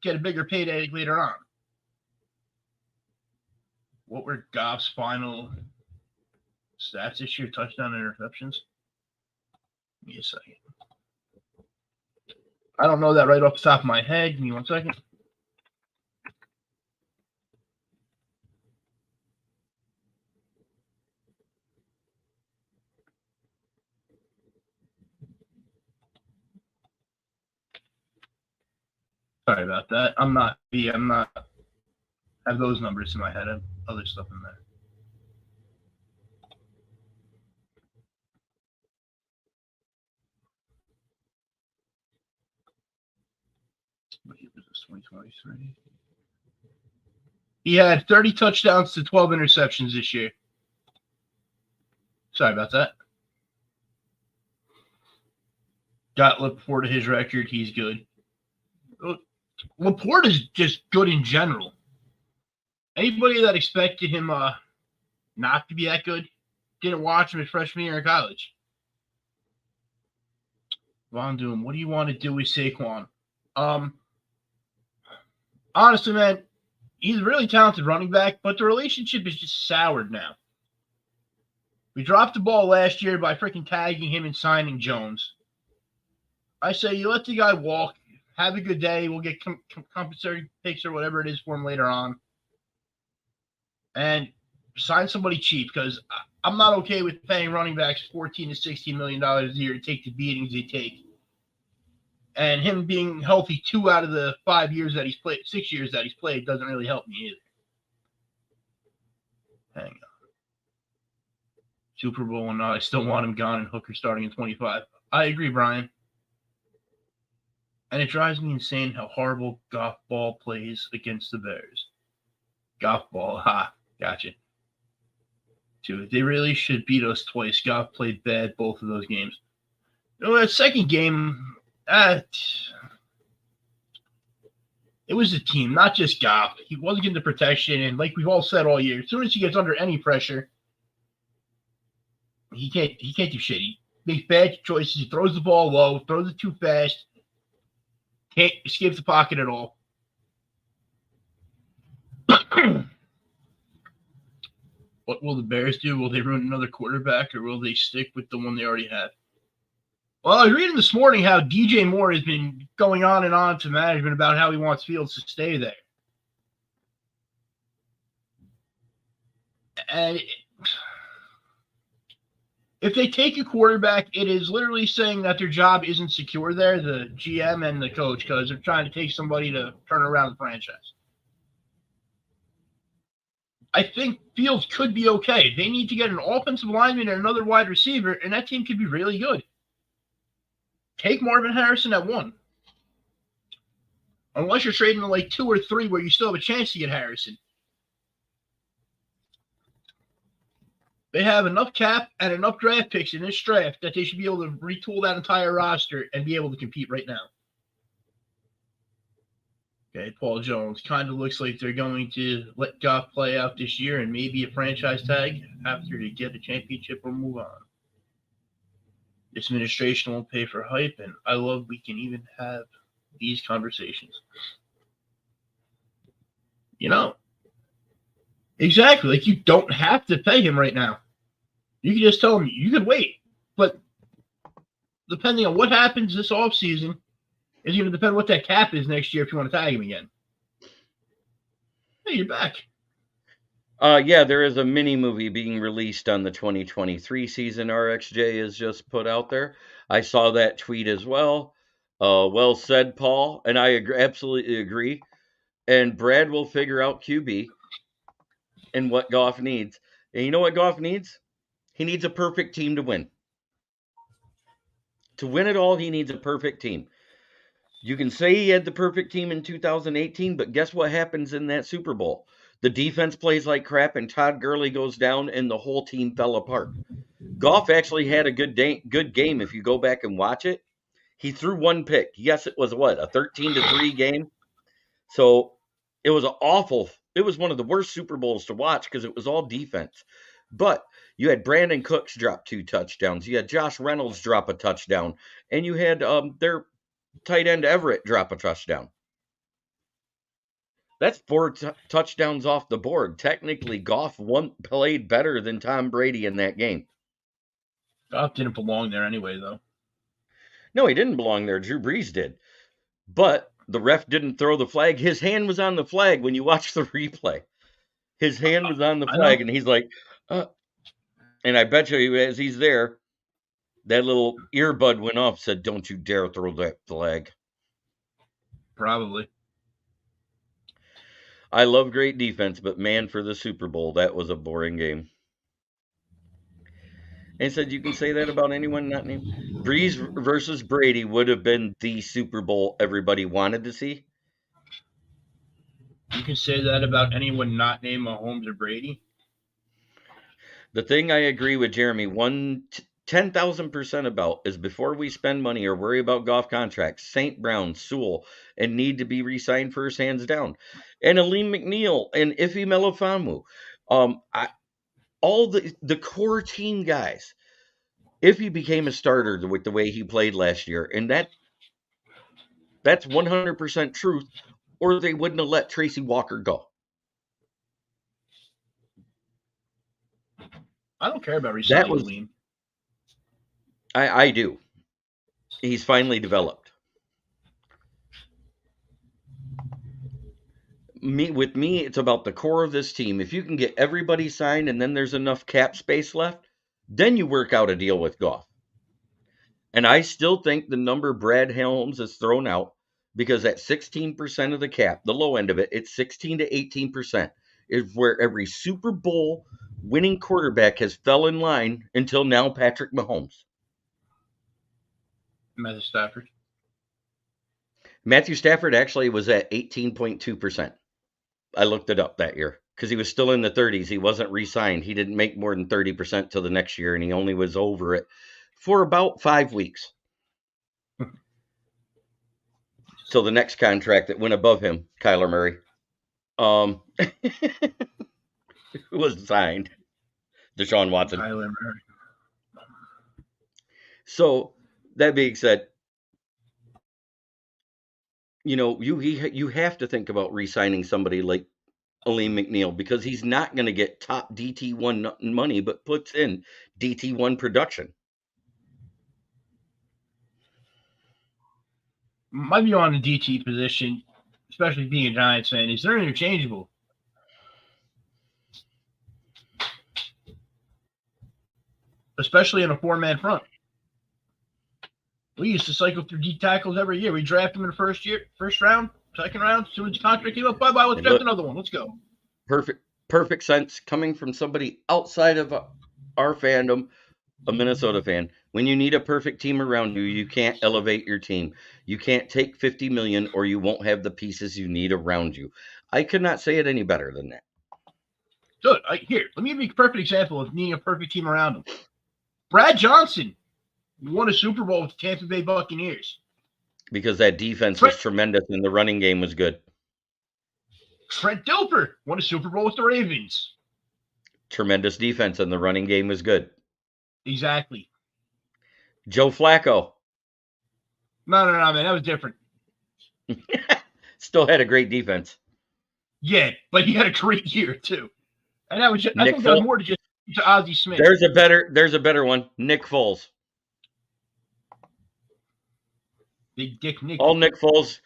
get a bigger payday later on. What were Goff's final stats this year? Touchdown and interceptions? Give me a second. I don't know that right off the top of my head. Give me 1 second. Sorry about that. I'm not have those numbers in my head. I have other stuff in there. What year was this? 2023. He had 30 touchdowns to 12 interceptions this year. Sorry about that. Got Laporte to his record. He's good. Laporte is just good in general. Anybody that expected him not to be that good didn't watch him his freshman year in college. Von Doom, what do you want to do with Saquon? Honestly, man, he's a really talented running back, but the relationship is just soured now. We dropped the ball last year by freaking tagging him and signing Jones. I say you let the guy walk, have a good day. We'll get compensatory picks or whatever it is for him later on. And sign somebody cheap, because I'm not okay with paying running backs $14 to $16 million a year to take the beatings they take. And him being healthy 2 out of the 5 years that he's played, 6 years that he's played, doesn't really help me either. Hang on. Super Bowl, and I still want him gone and Hooker starting in 25. I agree, Brian. And it drives me insane how horrible Goff ball plays against the Bears. Goff ball, gotcha. Dude, they really should beat us twice. Goff played bad both of those games. That second game, it was the team, not just Goff. He wasn't getting the protection, and like we've all said all year, as soon as he gets under any pressure, he can't do shit. He makes bad choices. He throws the ball low, throws it too fast, can't escape the pocket at all. What will the Bears do? Will they run another quarterback, or will they stick with the one they already have? Well, I was reading this morning how DJ Moore has been going on and on to management about how he wants Fields to stay there. And if they take a quarterback, it is literally saying that their job isn't secure there, the GM and the coach, because they're trying to take somebody to turn around the franchise. I think Fields could be okay. They need to get an offensive lineman and another wide receiver, and that team could be really good. Take Marvin Harrison at 1. Unless you're trading to like 2 or 3 where you still have a chance to get Harrison. They have enough cap and enough draft picks in this draft that they should be able to retool that entire roster and be able to compete right now. Okay, Paul Jones. Kind of looks like they're going to let Goff play out this year and maybe a franchise tag after they get a championship or move on. This administration won't pay for hype, and I love we can even have these conversations. You know, exactly. Like, you don't have to pay him right now. You can just tell him you can wait. But depending on what happens this offseason, is going to depend on what that cap is next year if you want to tag him again. Hey, you're back. Yeah, there is a mini movie being released on the 2023 season RXJ is just put out there. I saw that tweet as well. Well said, Paul. And I absolutely agree. And Brad will figure out QB and what Goff needs. And you know what Goff needs? He needs a perfect team to win. To win it all, he needs a perfect team. You can say he had the perfect team in 2018, but guess what happens in that Super Bowl? The defense plays like crap, and Todd Gurley goes down, and the whole team fell apart. Goff actually had a good game if you go back and watch it. He threw 1 pick. Yes, it was a 13-3 game? So it was it was one of the worst Super Bowls to watch because it was all defense. But you had Brandon Cooks drop 2 touchdowns. You had Josh Reynolds drop a touchdown. And you had their tight end Everett drop a touchdown. That's 4 touchdowns off the board. Technically, Goff played better than Tom Brady in that game. Goff didn't belong there anyway, though. No, he didn't belong there. Drew Brees did. But the ref didn't throw the flag. His hand was on the flag when you watch the replay. His hand was on the flag, and he's like, and I bet you as he's there, that little earbud went off, said, "Don't you dare throw that flag." Probably. I love great defense, but man, for the Super Bowl, that was a boring game. And said you can say that about anyone not named Breeze versus Brady would have been the Super Bowl everybody wanted to see. You can say that about anyone not named Mahomes or Brady. The thing I agree with Jeremy 10,000% about is before we spend money or worry about golf contracts, St. Brown, Sewell, and need to be re-signed first, hands down. And Aleem McNeil and Ife Melifonwu. All the core team guys. If he became a starter with the way he played last year, and that's 100% truth, or they wouldn't have let Tracy Walker go. I don't care about resigning Aleem. I do. He's finally developed. With me, it's about the core of this team. If you can get everybody signed and then there's enough cap space left, then you work out a deal with Goff. And I still think the number Brad Helms has thrown out, because at 16% of the cap, the low end of it, it's 16 to 18%, is where every Super Bowl winning quarterback has fell in line until now, Patrick Mahomes. Matthew Stafford actually was at 18.2%. I looked it up that year because he was still in the 30s. He wasn't re-signed. He didn't make more than 30% till the next year, and he only was over it for about 5 weeks. Till the next contract that went above him, Kyler Murray, was signed. Deshaun Watson. Kyler Murray. So that being said, you have to think about re-signing somebody like Aleem McNeil, because he's not going to get top DT1 money, but puts in DT1 production. My view on the DT position, especially being a Giants fan, is they're interchangeable. Especially in a four-man front. We used to cycle through D tackles every year. We draft them in the first round, second round. As soon as the contract came up, bye-bye, let's draft another one. Let's go. Perfect sense coming from somebody outside of our fandom, a Minnesota fan. When you need a perfect team around you, you can't elevate your team. You can't take $50 million, or you won't have the pieces you need around you. I could not say it any better than that. Good. Here, let me give you a perfect example of needing a perfect team around him. Brad Johnson won a Super Bowl with the Tampa Bay Buccaneers. Because that defense was tremendous and the running game was good. Trent Dilfer won a Super Bowl with the Ravens. Tremendous defense and the running game was good. Exactly. Joe Flacco. No, man. That was different. Still had a great defense. Yeah, but he had a great year, too. And that was just, I think that was more to just to Ozzie Smith. There's a better one. Nick Foles. Big Dick Nick. All Nick Foles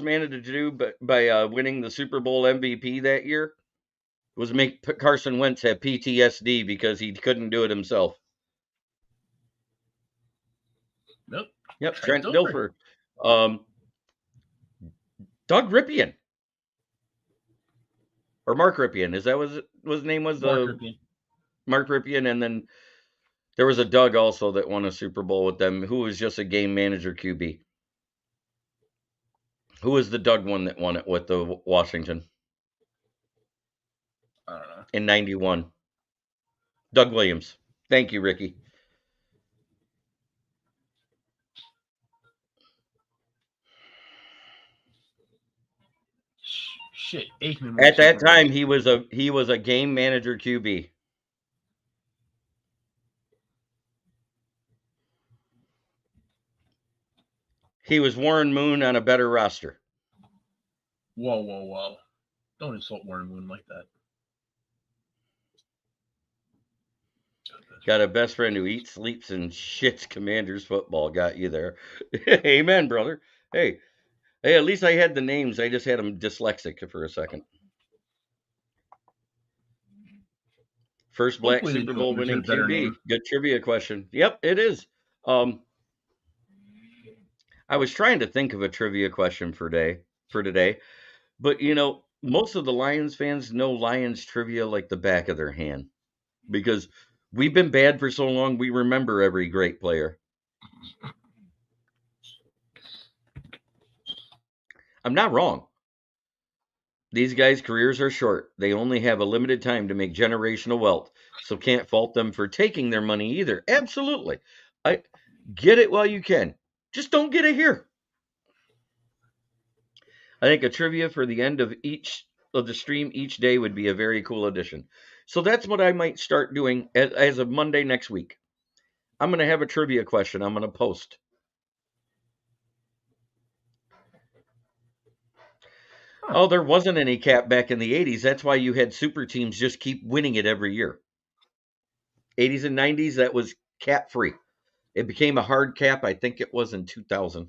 managed to do by winning the Super Bowl MVP that year was make Carson Wentz have PTSD because he couldn't do it himself. Nope. Yep. Trent Dilfer. Doug Ripien. Or Mark Ripien. Is that what his name was? Mark Ripien. And then there was a Doug also that won a Super Bowl with them, who was just a game manager QB. Who was the Doug one that won it with the Washington? I don't know. In 91. Doug Williams. Thank you, Ricky. Shit, Aikman. At that time, he was a game manager QB. He was Warren Moon on a better roster. Whoa. Don't insult Warren Moon like that. Got a best friend who eats, sleeps, and shits Commanders football. Got you there. Amen, brother. Hey, at least I had the names. I just had them dyslexic for a second. First black Super Bowl winning QB. Good trivia question. Yep, it is. I was trying to think of a trivia question for today, but most of the Lions fans know Lions trivia like the back of their hand because we've been bad for so long. We remember every great player. I'm not wrong. These guys' careers are short. They only have a limited time to make generational wealth, so can't fault them for taking their money either. Absolutely. I get it while you can. Just don't get it here. I think a trivia for the end of each of the stream each day would be a very cool addition. So that's what I might start doing as of Monday next week. I'm going to have a trivia question I'm going to post. Oh, there wasn't any cap back in the 80s. That's why you had super teams just keep winning it every year. 80s and 90s, that was cap free. It became a hard cap. I think it was in 2000.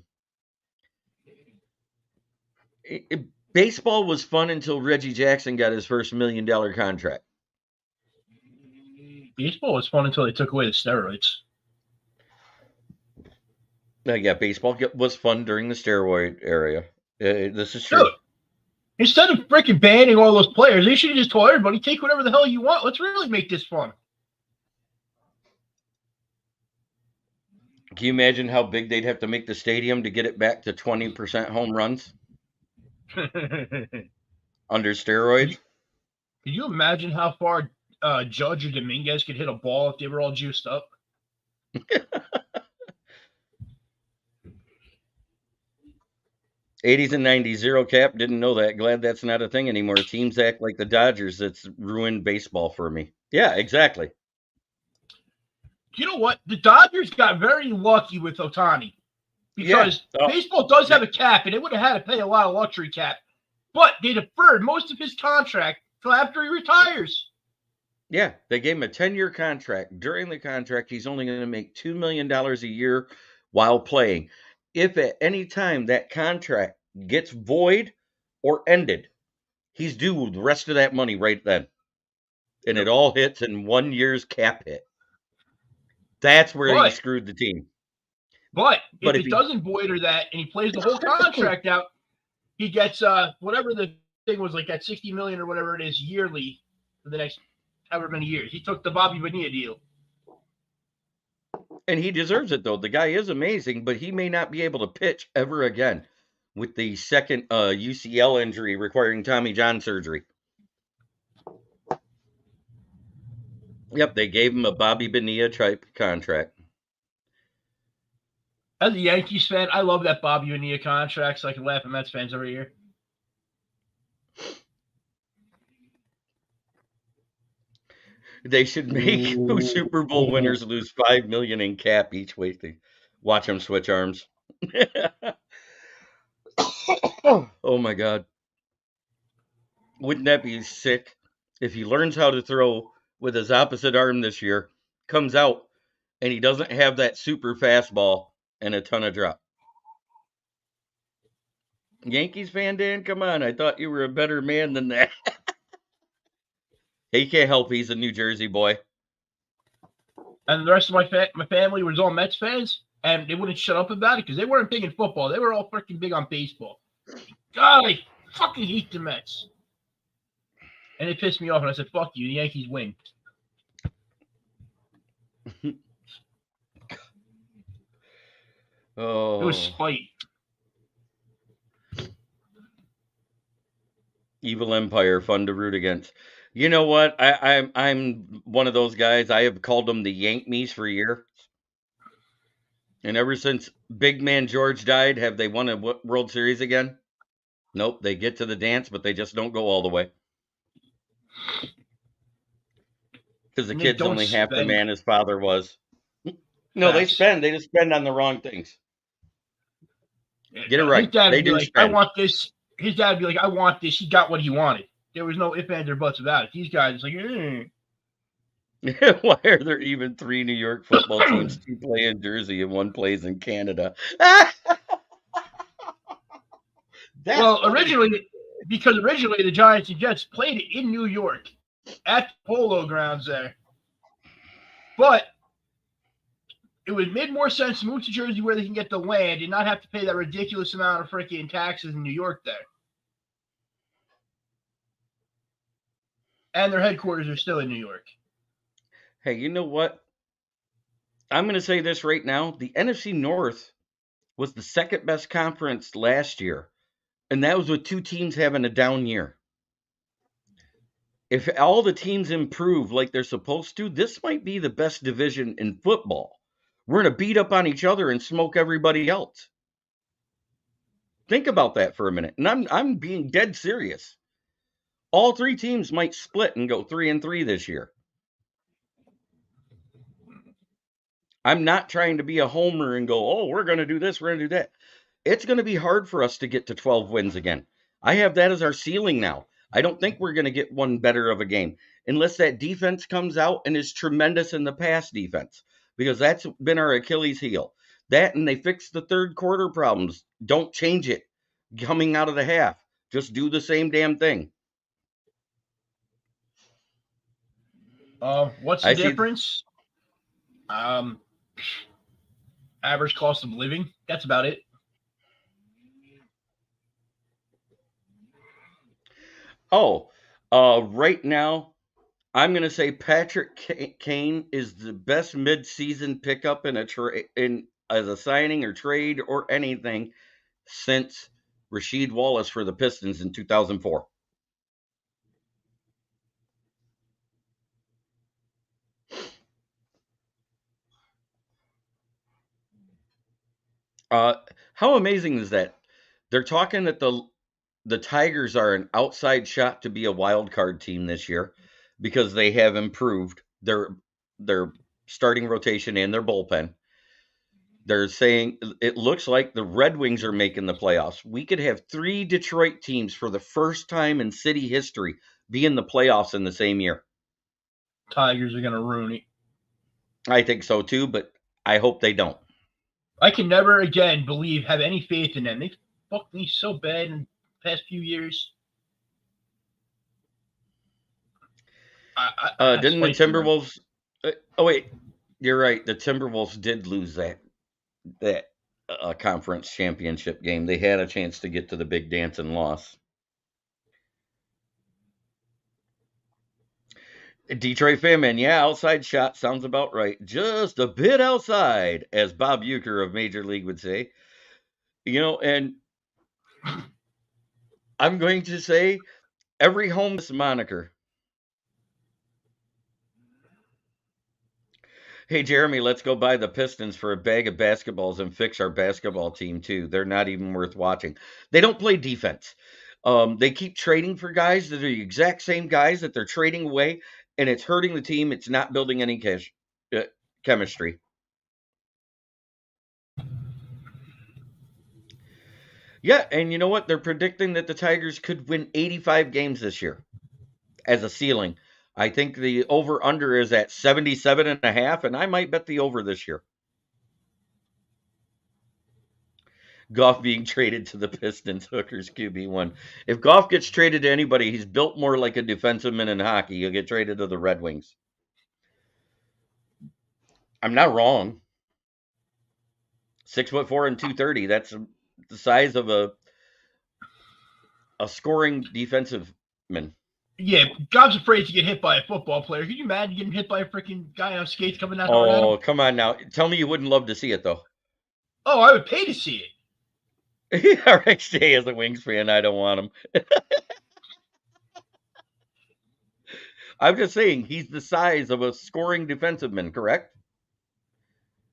Baseball was fun until Reggie Jackson got his first $1 million contract. Baseball was fun until they took away the steroids. Yeah, baseball was fun during the steroid era. This is true. Dude, instead of freaking banning all those players, they should have just told everybody, take whatever the hell you want. Let's really make this fun. Can you imagine how big they'd have to make the stadium to get it back to 20% home runs under steroids? Could you imagine how far Judge or Dominguez could hit a ball if they were all juiced up? '80s and '90s, zero cap. Didn't know that. Glad that's not a thing anymore. Teams act like the Dodgers. That's ruined baseball for me. Yeah, exactly. You know what? The Dodgers got very lucky with Ohtani because baseball does have a cap, and they would have had to pay a lot of luxury cap, but they deferred most of his contract till after he retires. Yeah, they gave him a 10-year contract. During the contract, he's only going to make $2 million a year while playing. If at any time that contract gets void or ended, he's due the rest of that money right then. And it all hits in 1 year's cap hit. That's where he screwed the team. But if it doesn't void or that, and he plays the whole contract out, he gets whatever the thing was, like that $60 million or whatever it is yearly for the next however many years. He took the Bobby Bonilla deal. And he deserves it, though. The guy is amazing, but he may not be able to pitch ever again with the second UCL injury requiring Tommy John surgery. Yep, they gave him a Bobby Bonilla type contract. As a Yankees fan, I love that Bobby Bonilla contract, so I can laugh at Mets fans every year. They should make Super Bowl winners lose $5 million in cap each week. They watch them switch arms. Oh my God! Wouldn't that be sick if he learns how to throw with his opposite arm this year, comes out, and he doesn't have that super fastball and a ton of drop? Yankees fan, Dan, come on! I thought you were a better man than that. He can't help. He's a New Jersey boy. And the rest of my family was all Mets fans, and they wouldn't shut up about it because they weren't big in football. They were all freaking big on baseball. God, I fucking hate the Mets. And it pissed me off, and I said, fuck you, the Yankees win. Oh. It was spite. Evil Empire, fun to root against. You know what? I'm one of those guys. I have called them the Yank Me's for years. And ever since Big Man George died, have they won a World Series again? Nope. They get to the dance, but they just don't go all the way. Because the kid's only half the man his father was. No, they spend. They just spend on the wrong things. Get it right. They do spend. I want this. His dad would be like, I want this. He got what he wanted. There was no ifs, ands, or buts about it. These guys, like, Why are there even 3 New York football teams? 2 play in Jersey and 1 plays in Canada. originally the Giants and Jets played it in New York at the Polo Grounds there. But it would make more sense to move to Jersey where they can get the land and not have to pay that ridiculous amount of freaking taxes in New York there. and their headquarters are still in New York. Hey, you know what? I'm going to say this right now. The NFC North was the second best conference last year, and that was with two teams having a down year. If all the teams improve like they're supposed to, this might be the best division in football. We're going to beat up on each other and smoke everybody else. Think about that for a minute. And I'm being dead serious. All three teams might split and go 3-3 this year. I'm not trying to be a homer and go, oh, we're going to do this, we're going to do that. It's going to be hard for us to get to 12 wins again. I have that as our ceiling now. I don't think we're going to get one better of a game unless that defense comes out and is tremendous in the pass defense, because that's been our Achilles heel. That, and they fix the third quarter problems. Don't change it coming out of the half. Just do the same damn thing. What's the difference? Average cost of living. That's about it. Right now, I'm going to say Patrick Kane is the best mid-season pickup in as a signing or trade or anything since Rasheed Wallace for the Pistons in 2004. How amazing is that? They're talking that the Tigers are an outside shot to be a wild card team this year because they have improved their starting rotation and their bullpen. They're saying it looks like the Red Wings are making the playoffs. We could have 3 Detroit teams for the first time in city history be in the playoffs in the same year. Tigers are going to ruin it. I think so too, but I hope they don't. I can never again have any faith in them. They fucked me so bad in the past few years. Didn't the Timberwolves? Oh wait, you're right. The Timberwolves did lose that conference championship game. They had a chance to get to the big dance and lost. Detroit fan, yeah, outside shot sounds about right. Just a bit outside, as Bob Uecker of Major League would say. And I'm going to say every home this moniker. Hey, Jeremy, let's go buy the Pistons for a bag of basketballs and fix our basketball team, too. They're not even worth watching. They don't play defense. They keep trading for guys that are the exact same guys that they're trading away, and it's hurting the team. It's not building any chemistry. Yeah, and you know what? They're predicting that the Tigers could win 85 games this year as a ceiling. I think the over-under is at 77.5, and I might bet the over this year. Goff being traded to the Pistons, Hooker's QB1. If Goff gets traded to anybody, he's built more like a defenseman in hockey. He'll get traded to the Red Wings. I'm not wrong. 6'4" and 230. That's the size of a scoring defensive man. Yeah, Goff's afraid to get hit by a football player. Can you imagine getting hit by a freaking guy on skates coming out? Oh, come on now. Tell me you wouldn't love to see it, though. Oh, I would pay to see it. Yeah, right. Stay as a Wings fan. I don't want him. I'm just saying he's the size of a scoring defensive man, correct?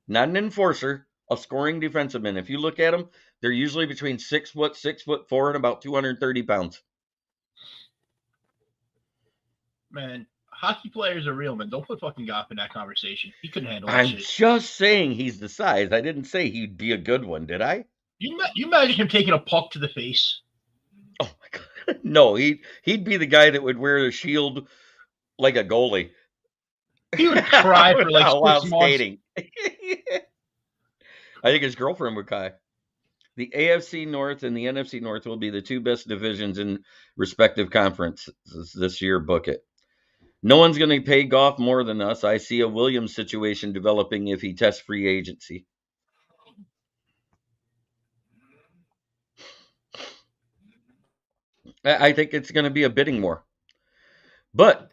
Not an enforcer, a scoring defensive man. If you look at them, they're usually between 6 foot, 6'4", and about 230 pounds. Man, hockey players are real, man. Don't put fucking Goff in that conversation. He couldn't handle that shit. I'm just saying he's the size. I didn't say he'd be a good one, did I? You imagine him taking a puck to the face? Oh my god, no! He'd be the guy that would wear a shield like a goalie. He would cry for like while skating. I think his girlfriend would cry. The AFC North and the NFC North will be the 2 best divisions in respective conferences this year. Book it. No one's going to pay Goff more than us. I see a Williams situation developing if he tests free agency. I think it's going to be a bidding war. But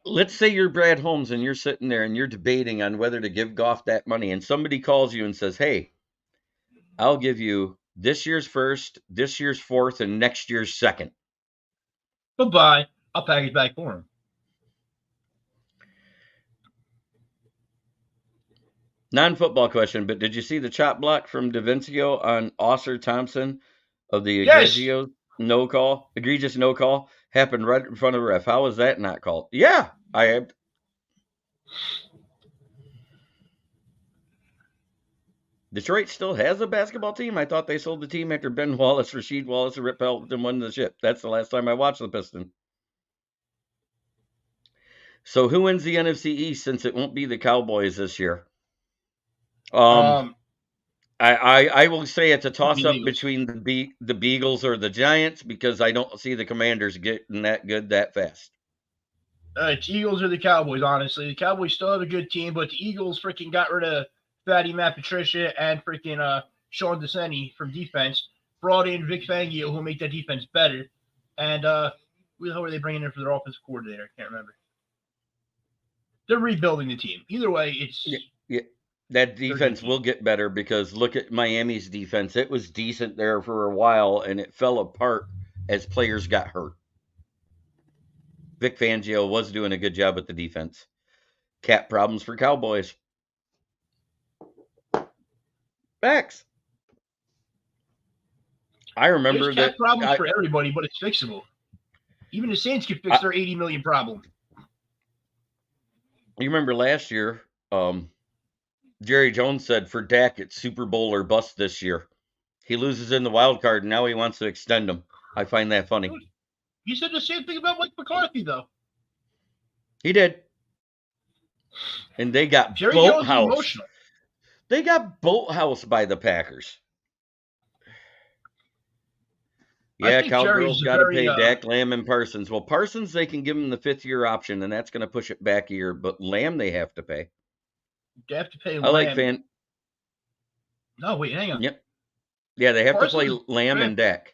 let's say you're Brad Holmes and you're sitting there and you're debating on whether to give Goff that money, and somebody calls you and says, hey, I'll give you this year's first, this year's fourth, and next year's second. Bye-bye. I'll package back for him. Non-football question, but did you see the chop block from DaVincio on Oscar Thompson of the Yes. egregious no call happened right in front of the ref? How was that not called? Yeah, I have. Detroit still has a basketball team. I thought they sold the team after Ben Wallace, Rasheed Wallace, and Rip Pelton won the ship. That's the last time I watched the Pistons. So who wins the NFC East since it won't be the Cowboys this year? I will say it's a toss-up between the Beagles or the Giants because I don't see the Commanders getting that good that fast. It's Eagles or the Cowboys, honestly. The Cowboys still have a good team, but the Eagles freaking got rid of Fatty Matt Patricia and freaking Sean Deseni from defense, brought in Vic Fangio, who will make that defense better. And who the hell were they bringing in for their offensive coordinator? I can't remember. They're rebuilding the team. Either way, it's... Yeah. That defense will get better because look at Miami's defense. It was decent there for a while, and it fell apart as players got hurt. Vic Fangio was doing a good job with the defense. Cap problems for Cowboys. Facts. I remember There's cap problems for everybody, but it's fixable. Even the Saints can fix their $80 million problem. You remember last year, Jerry Jones said for Dak, it's Super Bowl or bust this year. He loses in the wild card, and now he wants to extend him. I find that funny. You said the same thing about Mike McCarthy, though. He did. And they got boathouse. They got boathouse by the Packers. Yeah, Cowgirls got to pay Dak, Lamb, and Parsons. Well, Parsons, they can give him the fifth-year option, and that's going to push it back a year. But Lamb, they have to pay. They have to pay Lamb. I like Fan. No, wait, hang on. Yep. Yeah, they have to play Lamb and Dak.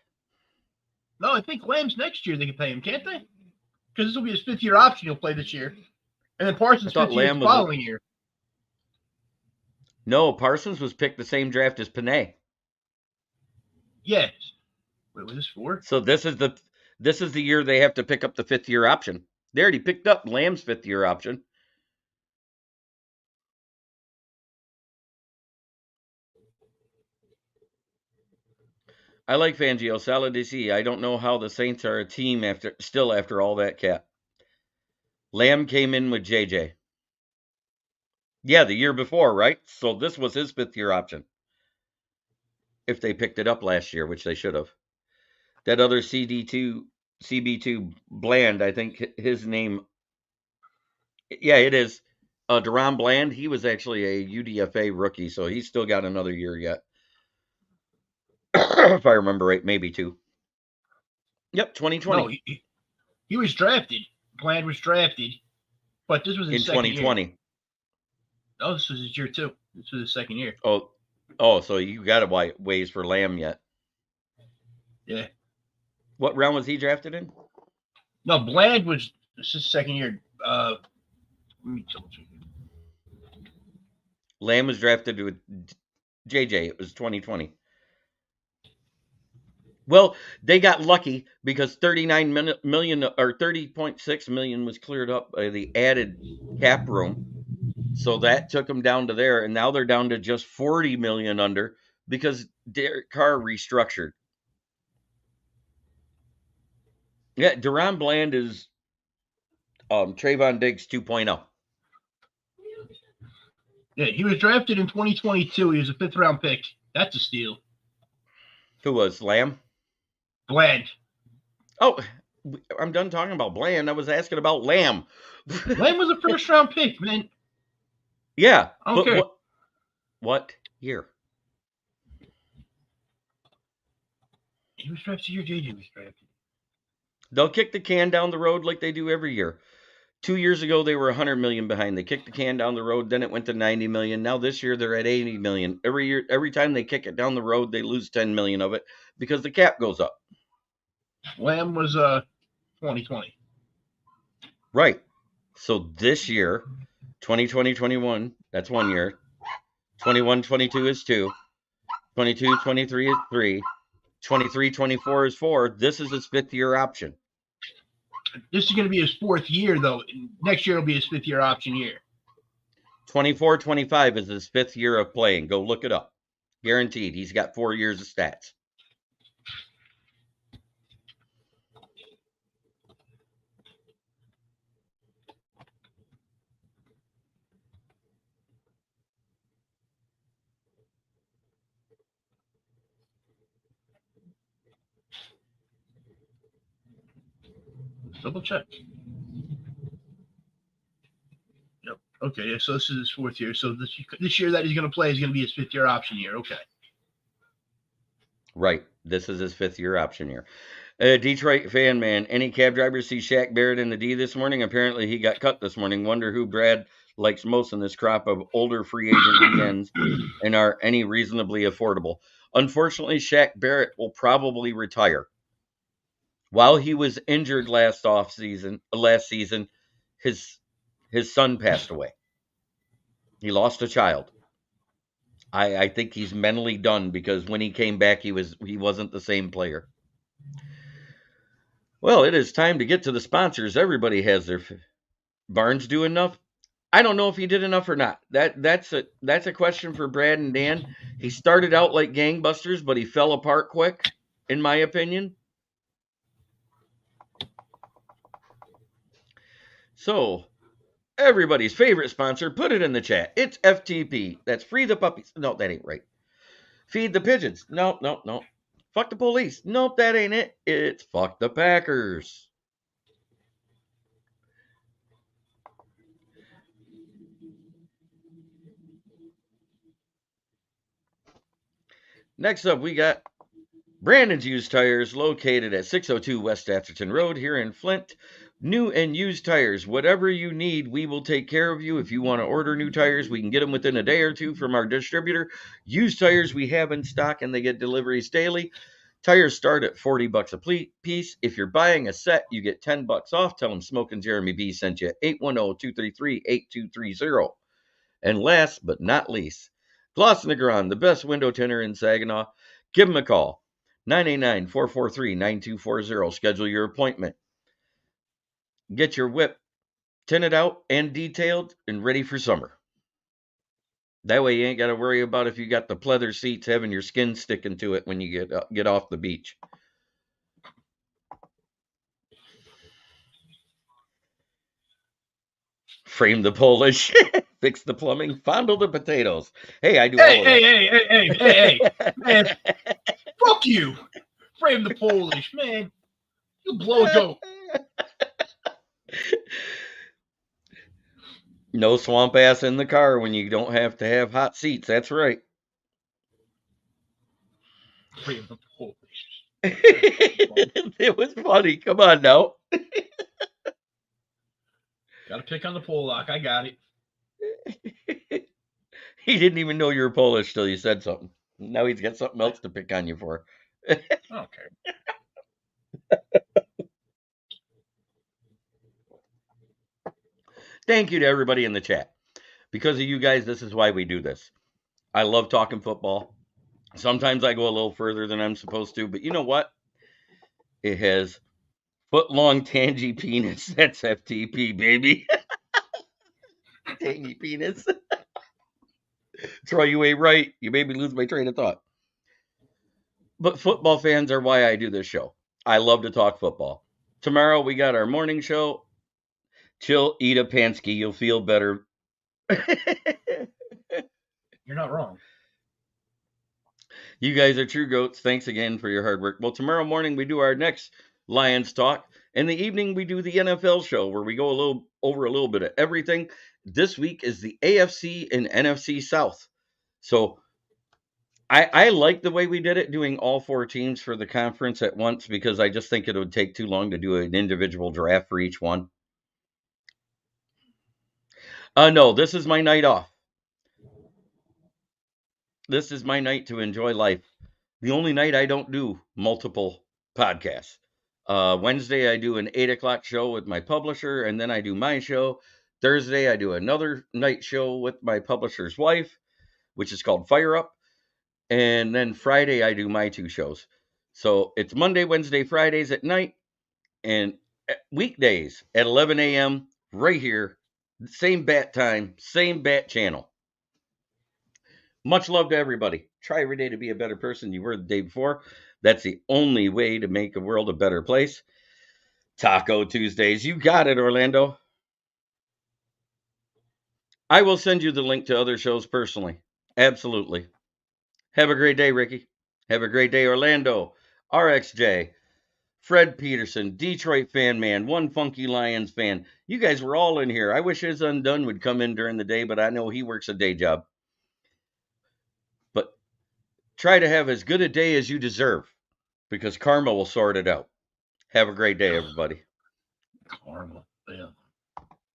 No, I think Lamb's next year they can pay him, can't they? Because this will be his fifth-year option he'll play this year. And then Parsons' fifth year the following year. No, Parsons was picked the same draft as Panay. Yes. Wait, was this for? So this is the year they have to pick up the fifth-year option. They already picked up Lamb's fifth-year option. I like Fangio, solid DC. I don't know how the Saints are a team after all that cap. Lamb came in with JJ. Yeah, the year before, right? So this was his fifth-year option. If they picked it up last year, which they should have. That other CB2 Bland, I think his name. Yeah, it is. Deron Bland, he was actually a UDFA rookie, so he's still got another year yet. If I remember right, maybe two. Yep, 2020. No, he was drafted. Bland was drafted, but this was his second 2020. Year. Oh, this was his year too. This was his second year. Oh, so you got a ways for Lamb yet? Yeah. What round was he drafted in? No, Bland was his second year. Let me double check. Lamb was drafted with JJ. It was 2020. Well, they got lucky because 39 million or 30.6 million was cleared up by the added cap room. So that took them down to there, and now they're down to just 40 million under because Derek Carr restructured. Yeah, Deron Bland is Trayvon Diggs 2.0. Yeah, he was drafted in 2022. He was a fifth-round pick. That's a steal. Who was Lamb? Bland. Oh, I'm done talking about Bland. I was asking about Lamb. Lamb was a first-round pick, man. Yeah. I don't care. What year? He was drafted here. JJ was drafted. They'll kick the can down the road like they do every year. 2 years ago, they were 100 million behind. They kicked the can down the road. Then it went to 90 million. Now this year, they're at 80 million. Every year, every time they kick it down the road, they lose 10 million of it because the cap goes up. Lamb was 2020. Right. So this year, 2020, 21, that's 1 year. 21, 22 is 2. 22, 23 is 3. 23, 24 is 4. This is his 5th-year option. This is going to be his 4th year, though. Next year will be his 5th-year option year. 24, 25 is his 5th year of playing. Go look it up. Guaranteed. He's got 4 years of stats. Double check. Yep. Okay. So this is his 4th year. So this year that he's going to play is going to be his 5th-year option year. Okay. Right. This is his 5th-year option year. Detroit fan man. Any cab drivers see Shaq Barrett in the D this morning? Apparently he got cut this morning. Wonder who Brad likes most in this crop of older free agent DNs and are any reasonably affordable. Unfortunately, Shaq Barrett will probably retire. While he was injured last season, his son passed away. He lost a child. I think he's mentally done because when he came back, he wasn't the same player. Well, it is time to get to the sponsors. Everybody has their Barnes do enough. I don't know if he did enough or not. That's a question for Brad and Dan. He started out like gangbusters, but he fell apart quick, in my opinion. So, everybody's favorite sponsor, put it in the chat. It's FTP. That's Free the Puppies. No, that ain't right. Feed the Pigeons. No. Fuck the Police. Nope, that ain't it. It's Fuck the Packers. Next up, we got Brandon's Used Tires, located at 602 West Atherton Road here in Flint. New and used tires, whatever you need, we will take care of you. If you want to order new tires, we can get them within a day or two from our distributor. Used tires we have in stock, and they get deliveries daily. Tires start at $40 a piece. If you're buying a set, you get $10 off. Tell them Smoking Jeremy B sent you. 810-233-8230. And last but not least, Gloss Negron, the best window tinter in Saginaw. Give them a call. 989-443-9240. Schedule your appointment. Get your whip tinted out and detailed and ready for summer. That way you ain't got to worry about if you got the pleather seats having your skin sticking to it when you get off the beach. Frame the Polish, fix the plumbing, fondle the potatoes. Hey, I do all of that. Hey, man. Fuck you. Frame the Polish, man. You blow a goat. No swamp ass in the car when you don't have to have hot seats. That's right. Frame the Polish. It was funny. Come on now. Got to pick on the pole lock. I got it. He didn't even know you were Polish till you said something. Now he's got something else to pick on you for. Okay. Thank you to everybody in the chat. Because of you guys, this is why we do this. I love talking football. Sometimes I go a little further than I'm supposed to, but you know what? It has foot-long tangy penis. That's FTP, baby. Tangy penis. Troy, you ain't right. You made me lose my train of thought. But football fans are why I do this show. I love to talk football. Tomorrow we got our morning show. Chill, eat a Pansky. You'll feel better. You're not wrong. You guys are true goats. Thanks again for your hard work. Well, tomorrow morning we do our next Lions talk. In the evening we do the NFL show where we go over a little bit of everything. This week is the AFC and NFC South. So I like the way we did it, doing all 4 teams for the conference at once, because I just think it would take too long to do an individual draft for each one. No, this is my night off. This is my night to enjoy life. The only night I don't do multiple podcasts. Wednesday, I do an 8 o'clock show with my publisher, and then I do my show. Thursday, I do another night show with my publisher's wife, which is called Fire Up. And then Friday, I do my 2 shows. So it's Monday, Wednesday, Fridays at night, and weekdays at 11 a.m. right here. Same bat time, same bat channel. Much love to everybody. Try every day to be a better person you were the day before. That's the only way to make the world a better place. Taco Tuesdays. You got it, Orlando. I will send you the link to other shows personally. Absolutely. Have a great day, Ricky. Have a great day, Orlando. RXJ. Fred Peterson, Detroit fan man, One Funky Lions fan. You guys were all in here. I wish his Undone would come in during the day, but I know he works a day job. But try to have as good a day as you deserve, because karma will sort it out. Have a great day, everybody. Karma. Yeah.